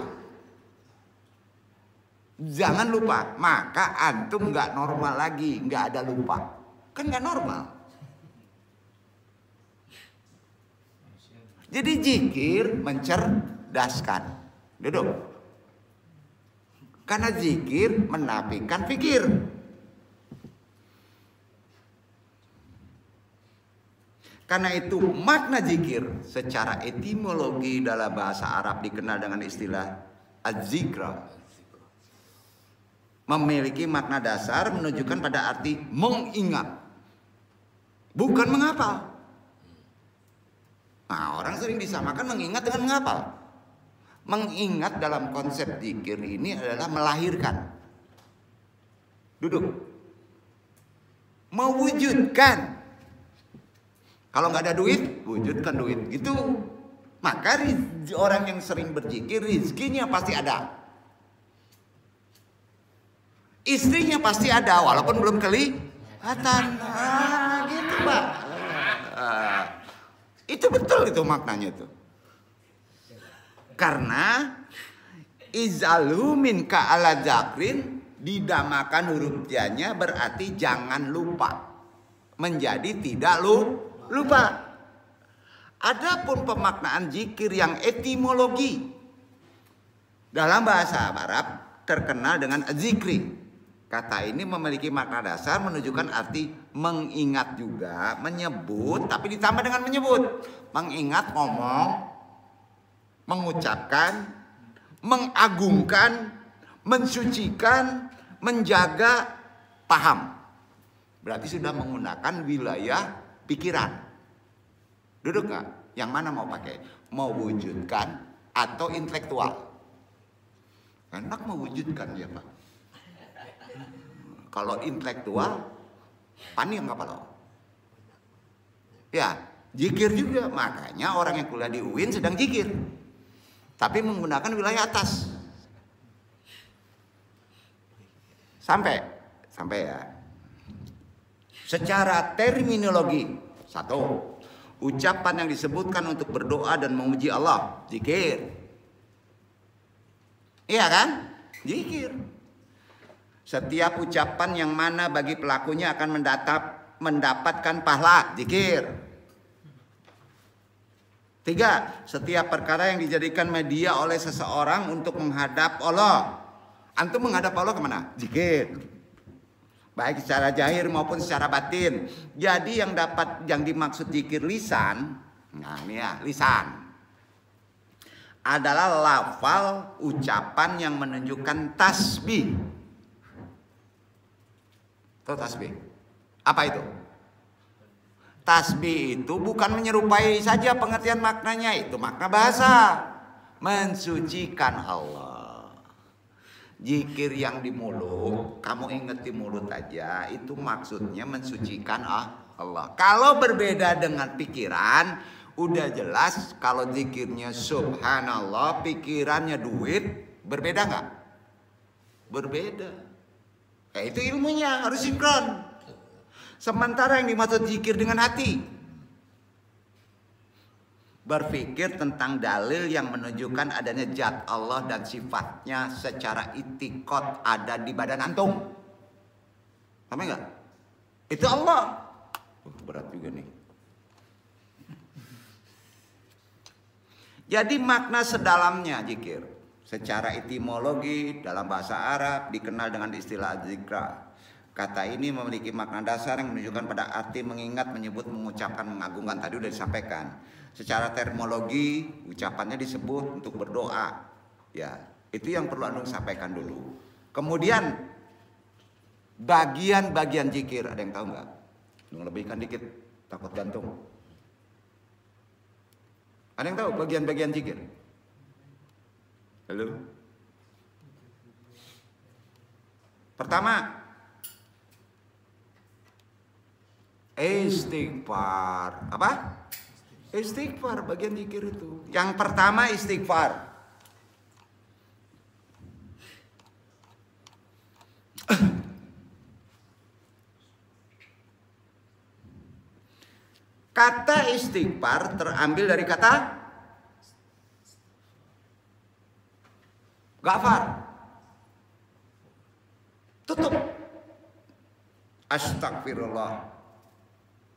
Jangan lupa, maka antum nggak normal lagi, nggak ada lupa, kan nggak normal. Jadi zikir mencerdaskan. Duduk. Karena zikir menafikan fikir. Karena itu makna zikir secara etimologi dalam bahasa Arab dikenal dengan istilah az-zikra. Memiliki makna dasar menunjukkan pada arti mengingat, bukan menghafal. Nah, orang sering disamakan mengingat dengan menghafal. Mengingat dalam konsep zikir ini adalah melahirkan. Duduk. Mewujudkan. Kalau nggak ada duit, wujudkan duit. Gitu. Maka orang yang sering berzikir, rizkinya pasti ada. Istrinya pasti ada, walaupun belum kelihatan. Gitu Pak. Itu betul itu maknanya itu. Karena izalu min ka'ala zakrin, didamakan huruf J-nya berarti jangan lupa. Menjadi tidak lupa. Adapun pemaknaan zikir yang etimologi dalam bahasa Arab terkenal dengan zikri. Kata ini memiliki makna dasar menunjukkan arti mengingat juga, menyebut, tapi ditambah dengan menyebut. Mengingat, ngomong, mengucapkan, mengagungkan, mensucikan, menjaga, paham. Berarti sudah menggunakan wilayah pikiran. Duduk gak? Yang mana mau pakai? Mau wujudkan atau intelektual? Enak mewujudkan ya Pak. Kalau intelektual, panik nggak Pak? Ya, zikir juga. Makanya orang yang kuliah di UIN sedang zikir, tapi menggunakan wilayah atas. Sampai ya. Secara terminologi, satu, ucapan yang disebutkan untuk berdoa dan memuji Allah, zikir. Iya kan? Zikir. Setiap ucapan yang mana bagi pelakunya akan mendapatkan pahala, zikir. 3. Setiap perkara yang dijadikan media oleh seseorang untuk menghadap Allah. Antum menghadap Allah kemana? Zikir. Baik secara zahir maupun secara batin. Jadi yang dimaksud zikir lisan, nah ini ya, lisan adalah lafal ucapan yang menunjukkan tasbih. Tahu tasbih? Apa itu? Tasbih itu bukan menyerupai saja pengertian maknanya, itu makna bahasa. Mensucikan Allah. Zikir yang di mulut, kamu ingat di mulut aja, itu maksudnya mensucikan Allah. Kalau berbeda dengan pikiran, udah jelas kalau zikirnya subhanallah, pikirannya duit, berbeda nggak? Berbeda. Itu ilmunya harus sinkron. Sementara yang dimaksud zikir dengan hati, berpikir tentang dalil yang menunjukkan adanya zat Allah dan sifatnya secara itikad ada di badan antum. Paham nggak? Itu Allah. Berat juga nih. Jadi makna sedalamnya zikir secara etimologi dalam bahasa Arab dikenal dengan istilah zikra. Kata ini memiliki makna dasar yang menunjukkan pada arti mengingat, menyebut, mengucapkan, mengagungkan. Tadi udah disampaikan. Secara terminologi ucapannya disebut untuk berdoa. Ya, itu yang perlu Anda sampaikan dulu. Kemudian bagian-bagian zikir, ada yang tahu nggak? Lebihkan dikit, takut gantung. Ada yang tahu bagian-bagian zikir? Halo? Pertama, istighfar. Apa? Istighfar, bagian zikir itu. Yang pertama istighfar. Kata istighfar terambil dari kata ghafar. Tutup. Astagfirullah.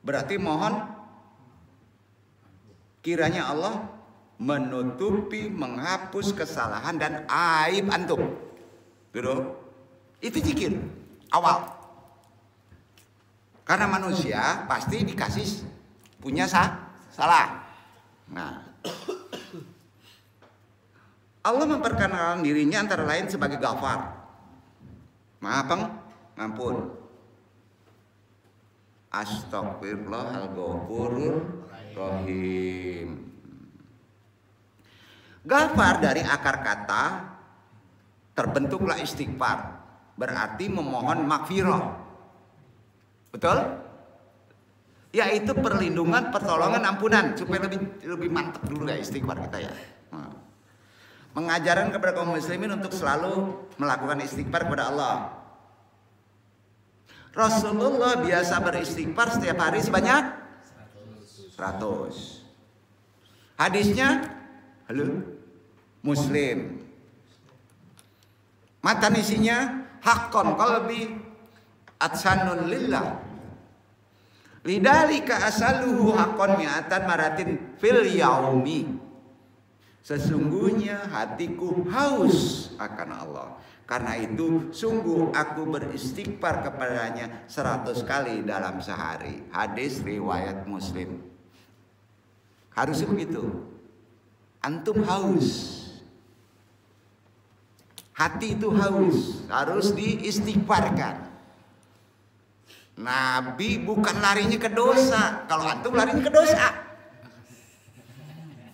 Berarti mohon kiranya Allah menutupi, menghapus kesalahan dan aib antum. Itu zikir awal. Karena manusia pasti dikasih punya salah. Nah, Allah memperkenalkan dirinya antara lain sebagai Ghafar, Maha Pengampun. Astagfirullahaladzim. Rahim. Ghafar dari akar kata terbentuklah istighfar, berarti memohon maghfirah. Betul? yaitu perlindungan, pertolongan, ampunan, supaya lebih mantap dulu ya istighfar kita ya. Mengajarkan kepada kaum muslimin untuk selalu melakukan istighfar kepada Allah. Rasulullah biasa beristighfar setiap hari sebanyak 100. Hadisnya Muslim. Matan isinya haqqan qalbi atsanun lillah. Lidzalika asaluhu haqqan mi'atan maratin fil yaumi. Sesungguhnya hatiku haus akan Allah. Karena itu sungguh aku beristighfar kepadanya 100 kali dalam sehari. Hadis riwayat Muslim. Harus begitu. Antum haus. Hati itu haus, harus diistighfarkan. Nabi bukan larinya ke dosa. Kalau antum larinya ke dosa,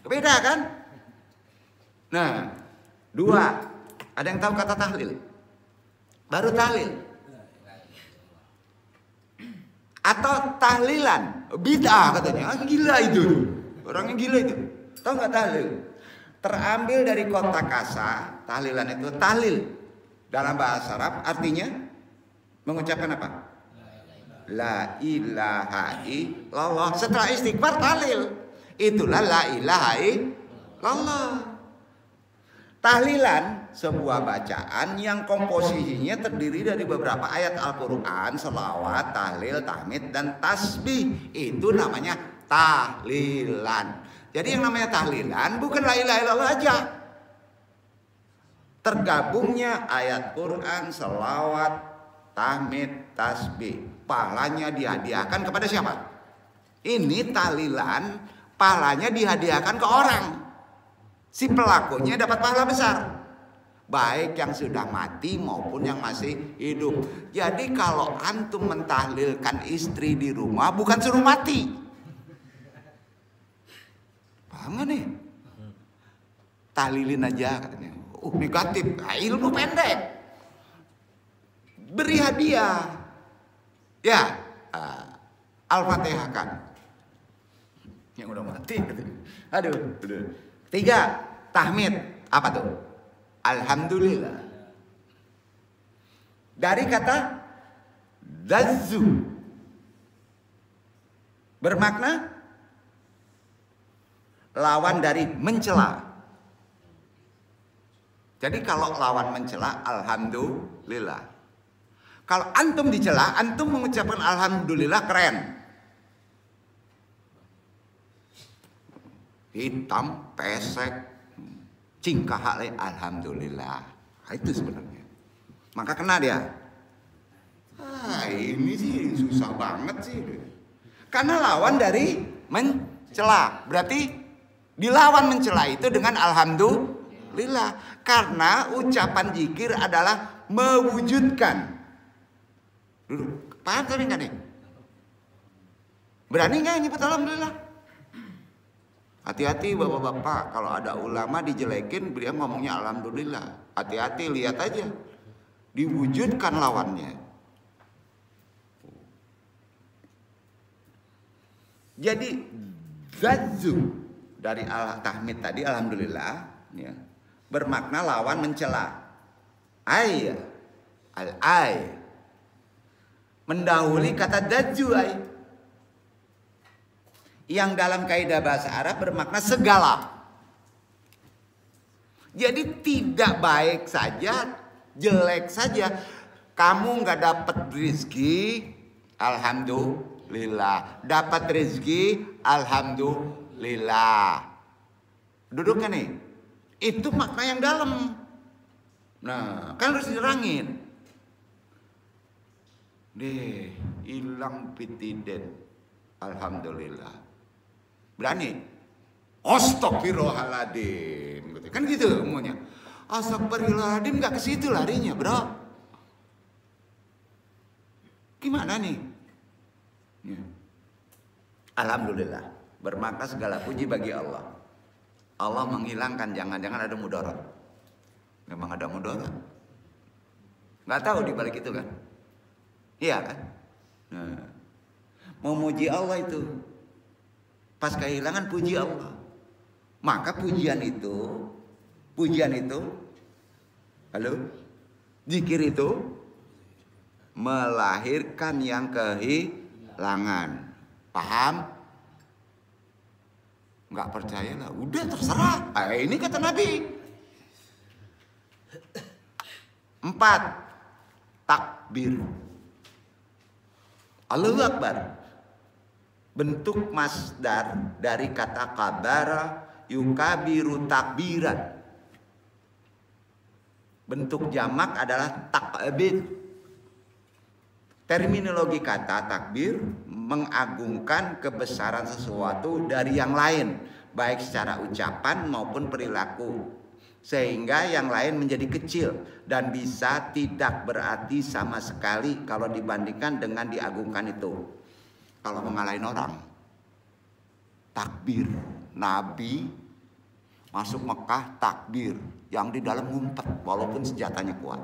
beda kan? Nah, 2. Ada yang tahu kata tahlil? Baru tahlil. Atau tahlilan, bid'ah katanya. Gila itu. Orangnya gila itu. Tahu nggak tahlil? Terambil dari kata kasa. Tahlilan itu tahlil. Dalam bahasa Arab artinya mengucapkan apa? La ilaha illallah. Setelah istighfar tahlil. Itulah la ilaha illallah. Tahlilan sebuah bacaan yang komposisinya terdiri dari beberapa ayat Al-Quran, selawat, tahlil, tahmid, dan tasbih. Itu namanya tahlilan. Jadi yang namanya tahlilan bukan la ilaha illallah aja. Tergabungnya ayat Quran, selawat, tahmid, tasbih. Pahalanya dihadiahkan kepada siapa? Ini tahlilan, pahalanya dihadiahkan ke orang. Si pelakunya dapat pahala besar, baik yang sudah mati maupun yang masih hidup. Jadi kalau antum mentahlilkan istri di rumah, bukan suruh mati. Paham gak nih? Tahlilin aja katanya. Negatif, ilmu pendek. Beri hadiah. Ya, Al-Fatihah kan. Yang udah mati katanya. Aduh. 3. Tahmid. Apa tuh? Alhamdulillah. Dari kata dazzu, bermakna lawan dari mencela. Jadi kalau lawan mencela, alhamdulillah. Kalau antum dicela, antum mengucapkan alhamdulillah, keren. Hitam, pesek, cingkah hale, alhamdulillah. Itu sebenarnya. Maka kena dia. Ini sih susah banget sih. Karena lawan dari mencela. Berarti dilawan mencela itu dengan alhamdulillah. Karena ucapan zikir adalah mewujudkan. Duduk. Paham tadi nggak nih? Berani nggak nyebut alhamdulillah? Hati-hati bapak-bapak, kalau ada ulama dijelekin, beliau ngomongnya alhamdulillah. Hati-hati, lihat aja. Diwujudkan lawannya. Jadi dazzu dari tahmid tadi alhamdulillah ya, bermakna lawan mencela. Al-ay mendahului kata dazzu ay, yang dalam kaidah bahasa Arab bermakna segala. Jadi tidak baik saja, jelek saja. Kamu nggak dapat rezeki, alhamdulillah. Dapat rezeki, alhamdulillah. Duduk kan nih? Itu makna yang dalam. Nah, kan harus dirangin. Deh, hilang pitiden, alhamdulillah. Berani? Astagfirullahaladzim. Kan gitu umumnya. Astagfirullahaladzim gak ke situ larinya, bro. Gimana nih? Ya. Alhamdulillah. Bermakna segala puji bagi Allah. Allah menghilangkan, jangan-jangan ada mudarat. Memang ada mudarat. Gak tahu di balik itu kan? Iya kan? Nah. memuji Allah itu. Pas kehilangan puji Allah. Maka pujian itu, halo, zikir itu melahirkan yang kehilangan. Paham? Nggak percaya lah, udah terserah. Ini kata Nabi. 4. Takbir. Allahu Akbar. Bentuk masdar dari kata kabara yukabiru takbiran. Bentuk jamak adalah takbir. Terminologi kata takbir mengagungkan kebesaran sesuatu dari yang lain, baik secara ucapan maupun perilaku, sehingga yang lain menjadi kecil dan bisa tidak berarti sama sekali kalau dibandingkan dengan diagungkan itu. Kalau mengalahin orang, takbir. Nabi masuk Mekah takbir, yang di dalam ngumpet walaupun senjatanya kuat.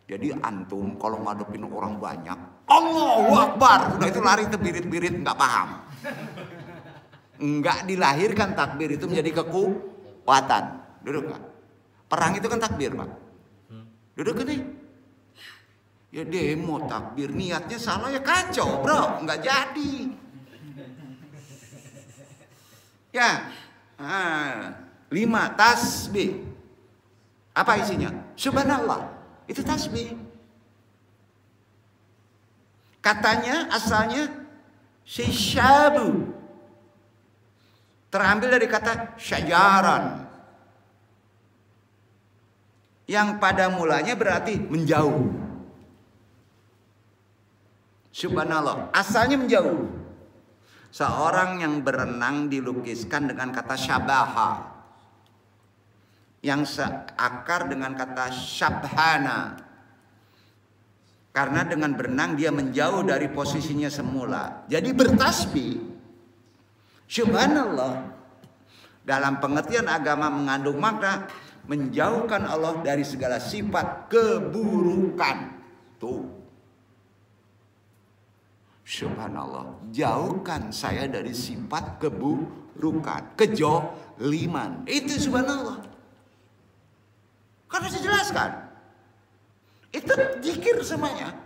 Jadi antum kalau ngadepin orang banyak, Allahu Akbar, udah itu lari terbirit-birit, nggak paham. Nggak dilahirkan takbir itu menjadi kekuatan. Duduk nggak? Perang itu kan takbir, Pak. Duduk kan nih? Ya demo takbir, niatnya salah ya kacau, bro, nggak jadi. Ya, 5 tasbih. Apa isinya? Subhanallah, itu tasbih. Katanya asalnya syabu, terambil dari kata syajaran, yang pada mulanya berarti menjauh. Subhanallah, asalnya menjauh. Seorang yang berenang dilukiskan dengan kata syabaha, yang seakar dengan kata syabhana, karena dengan berenang dia menjauh dari posisinya semula. Jadi bertasbih, subhanallah, dalam pengertian agama mengandung makna menjauhkan Allah dari segala sifat keburukan. Tuh, subhanallah, jauhkan saya dari sifat keburukan, kejoliman. Itu subhanallah. Kan harus dijelaskan. Itu zikir semuanya.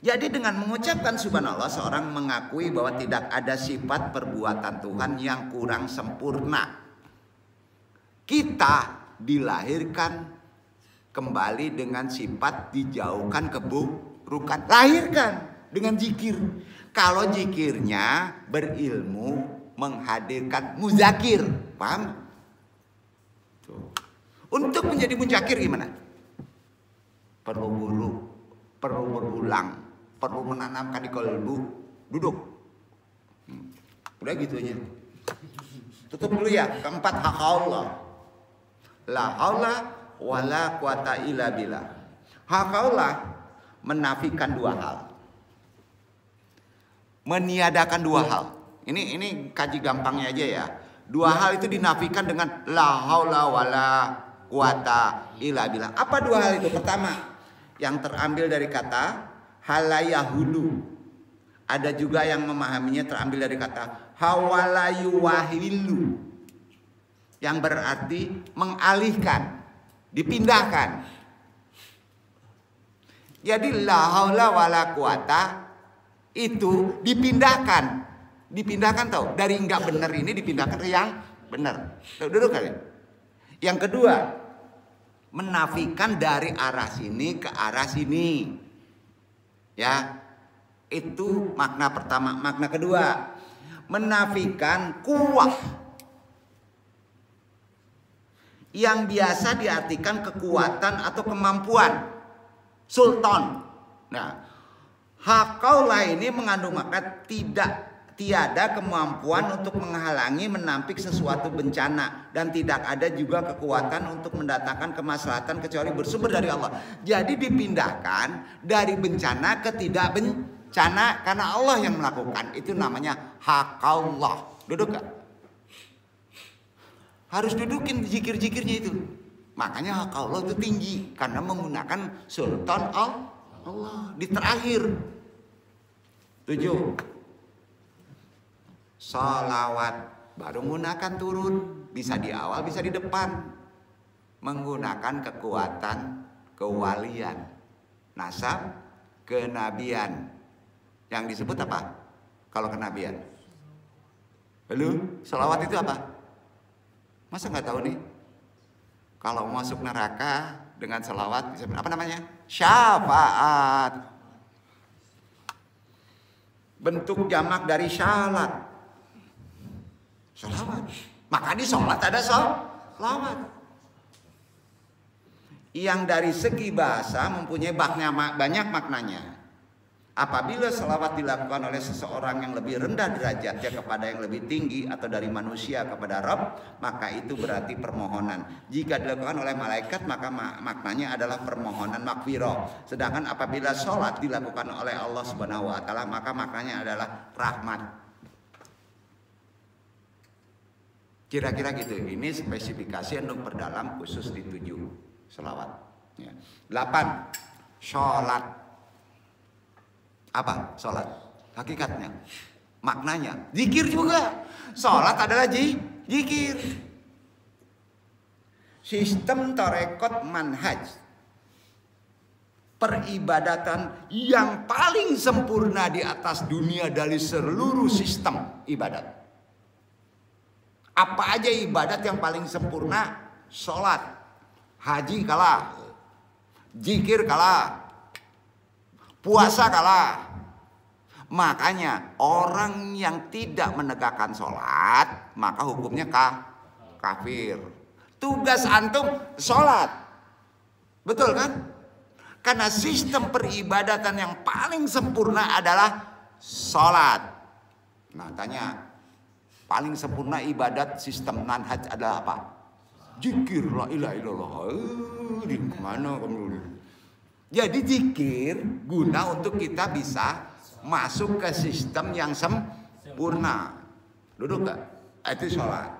Jadi dengan mengucapkan subhanallah, seorang mengakui bahwa tidak ada sifat perbuatan Tuhan yang kurang sempurna. Kita dilahirkan kembali dengan sifat dijauhkan keburukan. Lahirkan dengan zikir. Kalau zikirnya berilmu, menghadirkan muzakir. Paham? Tuh. Untuk menjadi muzakir gimana? Perlu guru, perlu berulang, perlu menanamkan di kalbu. Duduk. Udah gitu aja. Tutup dulu ya. 4, hak Allah. La haula wala quwata illa billah. Hak Allah menafikan 2 hal. Meniadakan 2 hal. Ini kaji gampangnya aja ya. 2 hal itu dinafikan dengan la haula wala quwata illa billah. Apa 2 hal itu? Pertama, yang terambil dari kata halayahulu. Ada juga yang memahaminya terambil dari kata hawalayuwahilu, yang berarti mengalihkan, dipindahkan. Jadi la haula wala quwata itu dipindahkan. Dipindahkan tahu, dari enggak benar ini dipindahkan ke yang benar. Duduk kali. Yang kedua, menafikan dari arah sini ke arah sini. Ya. Itu makna pertama. Makna kedua, menafikan kuwah, yang biasa diartikan kekuatan atau kemampuan. Sultan. Nah, hakaulah ini mengandung makna tiada kemampuan untuk menghalangi, menampik sesuatu bencana, dan tidak ada juga kekuatan untuk mendatangkan kemaslahatan kecuali bersumber dari Allah. Jadi dipindahkan dari bencana ke tidak bencana karena Allah yang melakukan. Itu namanya hakallah. Duduk gak? Harus dudukin zikir-zikirnya itu. Makanya hak Allah itu tinggi karena menggunakan sultan Allah. Allah. Di terakhir 7 sholawat baru menggunakan turun, bisa di awal bisa di depan, menggunakan kekuatan kewalian, nasab, kenabian. Yang disebut apa kalau kenabian? Lalu sholawat itu apa? Masa nggak tahu nih? Kalau masuk neraka dengan sholawat bisa apa namanya? Syafaat. Bentuk jamak dari syalat. Sholawat. Maka di sholat ada sholawat. Yang dari segi bahasa mempunyai banyak maknanya. Apabila sholawat dilakukan oleh seseorang yang lebih rendah derajatnya kepada yang lebih tinggi atau dari manusia kepada Rabb, maka itu berarti permohonan. Jika dilakukan oleh malaikat, maka maknanya adalah permohonan makfirah. Sedangkan apabila sholat dilakukan oleh Allah Subhanahu wa taala, maka maknanya adalah rahmat. Kira-kira gitu. Ini spesifikasi untuk perdalam khusus di 7 sholawat. 8 sholat. Apa sholat? Hakikatnya, maknanya zikir juga. Sholat adalah zikir. Sistem tarekat manhaj, peribadatan yang paling sempurna di atas dunia dari seluruh sistem ibadat. Apa aja ibadat yang paling sempurna? Sholat. Haji kalah, zikir kalah, puasa kalah. Makanya orang yang tidak menegakkan sholat, maka hukumnya kafir. Tugas antum sholat. Betul kan? Karena sistem peribadatan yang paling sempurna adalah sholat. Nah tanya, paling sempurna ibadat sistem manhaj adalah apa? Zikir, la ilaha illallah. Di mana kamu? Jadi zikir guna untuk kita bisa masuk ke sistem yang sempurna. Duduk gak? Itu sholat.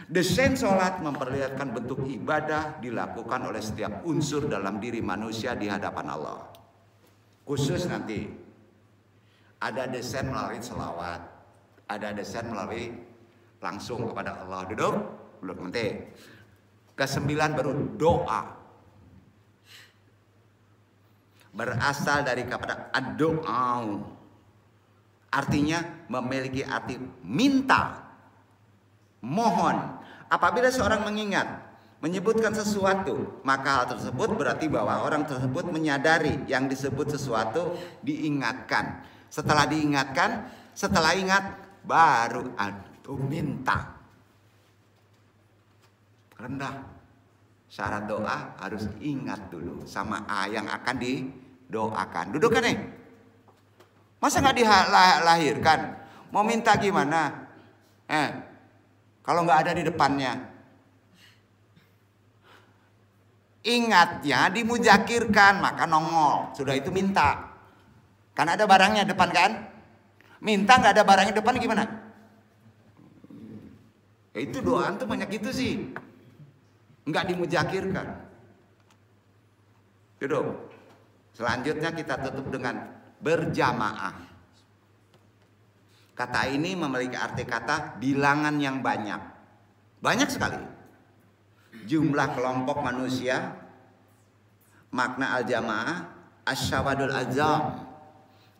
Desain sholat memperlihatkan bentuk ibadah dilakukan oleh setiap unsur dalam diri manusia di hadapan Allah. Khusus nanti ada desain melalui selawat, ada desain melalui langsung kepada Allah. Duduk, duduk nanti. Ke-9 baru doa. Berasal dari kata ad-do'a. Artinya memiliki arti minta, mohon. Apabila seorang mengingat, menyebutkan sesuatu, maka hal tersebut berarti bahwa orang tersebut menyadari yang disebut sesuatu diingatkan. Setelah diingatkan, setelah ingat, baru minta. Rendah. Syarat doa harus ingat dulu sama yang akan didoakan. Duduk kan nih? Masa nggak dilahirkan? Mau minta gimana? Kalau nggak ada di depannya, ingatnya dimujakirkan, maka nongol. Sudah itu minta. Kan ada barangnya depan kan? Minta nggak ada barangnya depan gimana? Itu doa tuh banyak gitu sih. Enggak dimujakirkan. Duduk. Selanjutnya kita tutup dengan berjamaah. Kata ini memiliki arti kata bilangan yang banyak. Banyak sekali. Jumlah kelompok manusia. Makna al-jamaah asyawadul azam.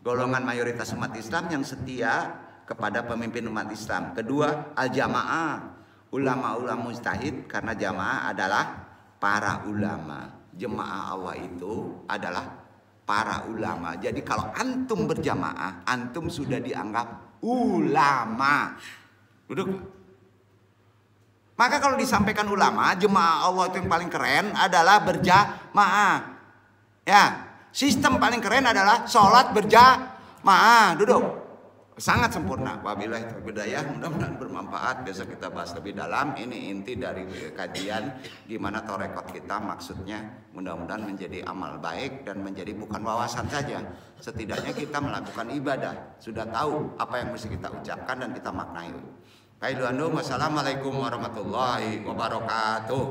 Golongan mayoritas umat Islam yang setia kepada pemimpin umat Islam. Kedua, al-jamaah. Ulama-ulama mujtahid, karena jamaah adalah para ulama. Jemaah Allah itu adalah para ulama. Jadi kalau antum berjamaah, antum sudah dianggap ulama. Duduk. Maka kalau disampaikan ulama, jemaah Allah itu yang paling keren adalah berjamaah. Ya, sistem paling keren adalah sholat berjamaah. Duduk. Sangat sempurna. Wabillahi taufiq hidayah. Mudah-mudahan bermanfaat. Besok kita bahas lebih dalam. Ini inti dari kajian gimana torekot kita, maksudnya mudah-mudahan menjadi amal baik dan menjadi bukan wawasan saja. Setidaknya kita melakukan ibadah, sudah tahu apa yang mesti kita ucapkan dan kita maknai. Wassalamualaikum warahmatullahi wabarakatuh.